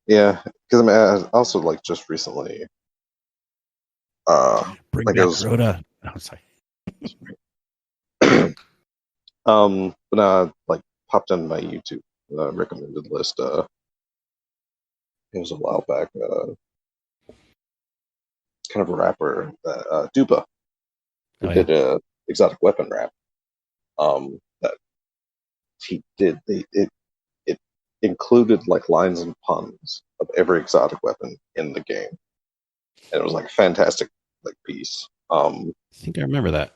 yeah. Because I mean, I also like just recently,
Bring
like it
back
was,
Rhoda. Oh, sorry.
but I like popped on my YouTube recommended list. It was a while back. Kind of a rapper, Dupa, who
Oh yeah.
did a exotic weapon rap. That he did. It included like lines and puns of every exotic weapon in the game, and it was like a fantastic like piece.
I think I remember that.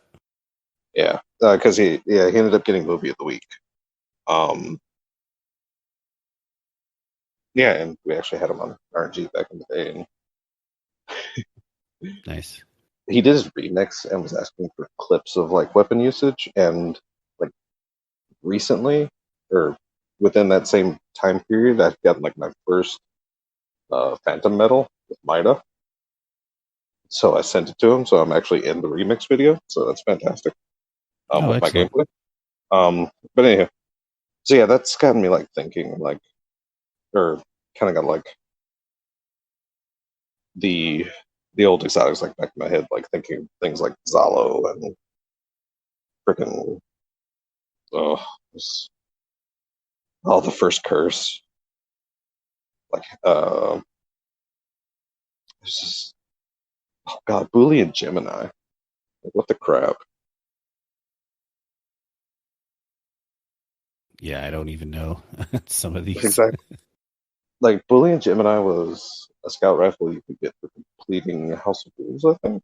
Yeah, because he ended up getting movie of the week. Um, yeah, and we actually had him on RNG back in the day, and
Nice.
he did his remix and was asking for clips of like weapon usage, and like recently or within that same time period, I've gotten like my first Phantom Medal with Mida. So I sent it to him. So I'm actually in the remix video. So that's fantastic.
Oh,
With my
excellent.
gameplay. But anyhow, so yeah, that's gotten me like thinking, like, or kind of got like the the old exotics like back in my head, like thinking things like Zalo and freaking oh, the first curse, like it's just oh god, Bully and Gemini. Like, what the crap?
Yeah, I don't even know some of these.
Exactly. Like Boolean Gemini was a scout rifle you could get for completing House of Wolves, I think.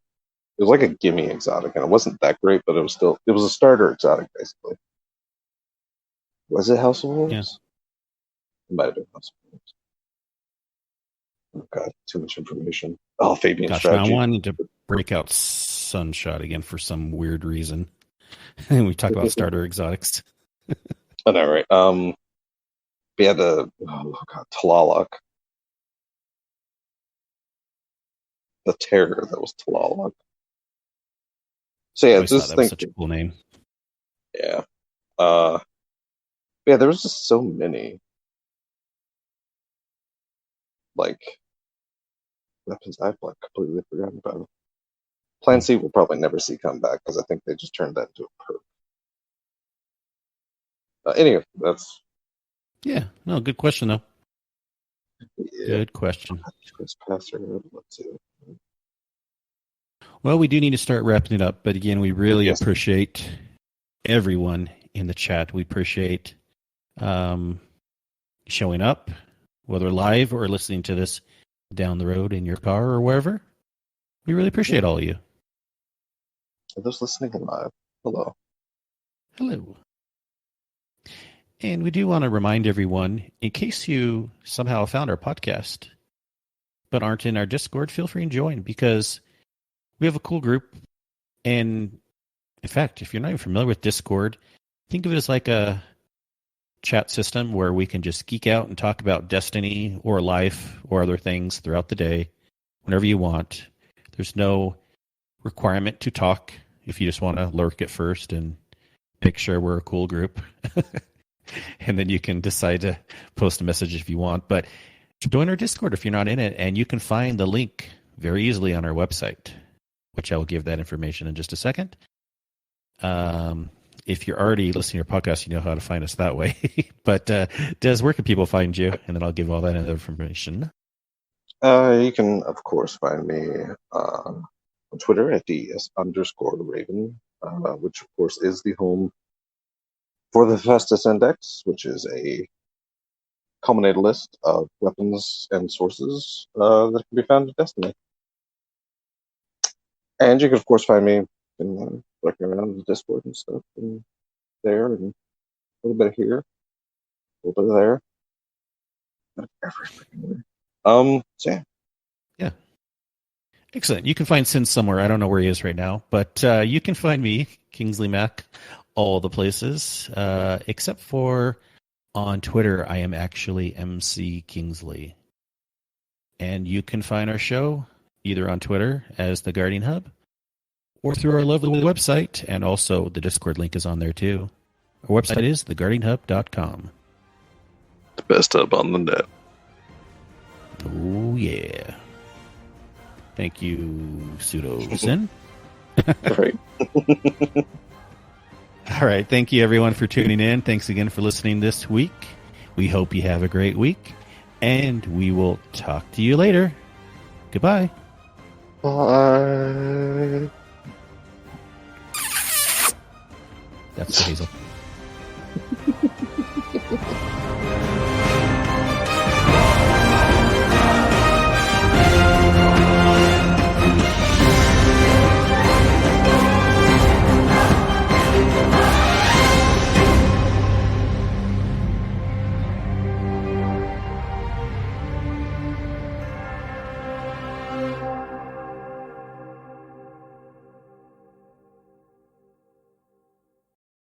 It was like a gimme exotic, and it wasn't that great, but it was a starter exotic basically. Was it House of
Yeah.
Wolves? It might have been House of Wolves. Oh god, too much information. Oh, Fabian
Gosh, now I
strategy.
wanted to break out Sunshot again for some weird reason. We talk about starter exotics.
I know, right? We had Tlaloc. The terror that was Tlaloc. So
I
yeah,
always thought
just
that was
think,
such a cool name.
yeah. Uh, yeah, there was just so many like weapons I've like completely forgotten about. Plan C will probably never see come back because I think they just turned that into a perk. Anyway, that's
Yeah, no, good question though.
yeah.
Good question.
Trespasser. Let's see.
Well, we do need to start wrapping it up, but again, we really
Yes.
appreciate everyone in the chat. We appreciate showing up, whether live or listening to this down the road in your car or wherever. We really appreciate all of you.
For those listening live, hello.
Hello. And we do want to remind everyone, in case you somehow found our podcast but aren't in our Discord, feel free and join because we have a cool group. And in fact, if you're not even familiar with Discord, think of it as like a chat system where we can just geek out and talk about Destiny or life or other things throughout the day whenever you want. There's no requirement to talk if you just want to lurk at first and make sure we're a cool group. And then you can decide to post a message if you want. But join our Discord if you're not in it, and you can find the link very easily on our website, which I will give that information in just a second. If you're already listening to your podcast, you know how to find us that way. But Des, where can people find you? And then I'll give all that other information.
You can, of course, find me on Twitter at DS_Raven, which, of course, is the home for the Festus Index, which is a culminated list of weapons and sources that can be found in Destiny. And you can, of course, find me lurking around in the Discord and stuff, and there, and a little bit of here, a little bit of there. Every freaking way. So yeah.
Yeah. Excellent. You can find Sin somewhere. I don't know where he is right now, but you can find me, KingsleyMac, all the places, except for on Twitter, I am actually MC Kingsley. And you can find our show either on Twitter as The Guardian Hub or through our lovely website, and also the Discord link is on there too. Our website is theguardianhub.com.
The best hub on the net.
Oh, yeah. Thank you, Pseudo Sin.
Right.
All right. Thank you, everyone, for tuning in. Thanks again for listening this week. We hope you have a great week, and we will talk to you later. Goodbye.
Bye.
That's Hazel.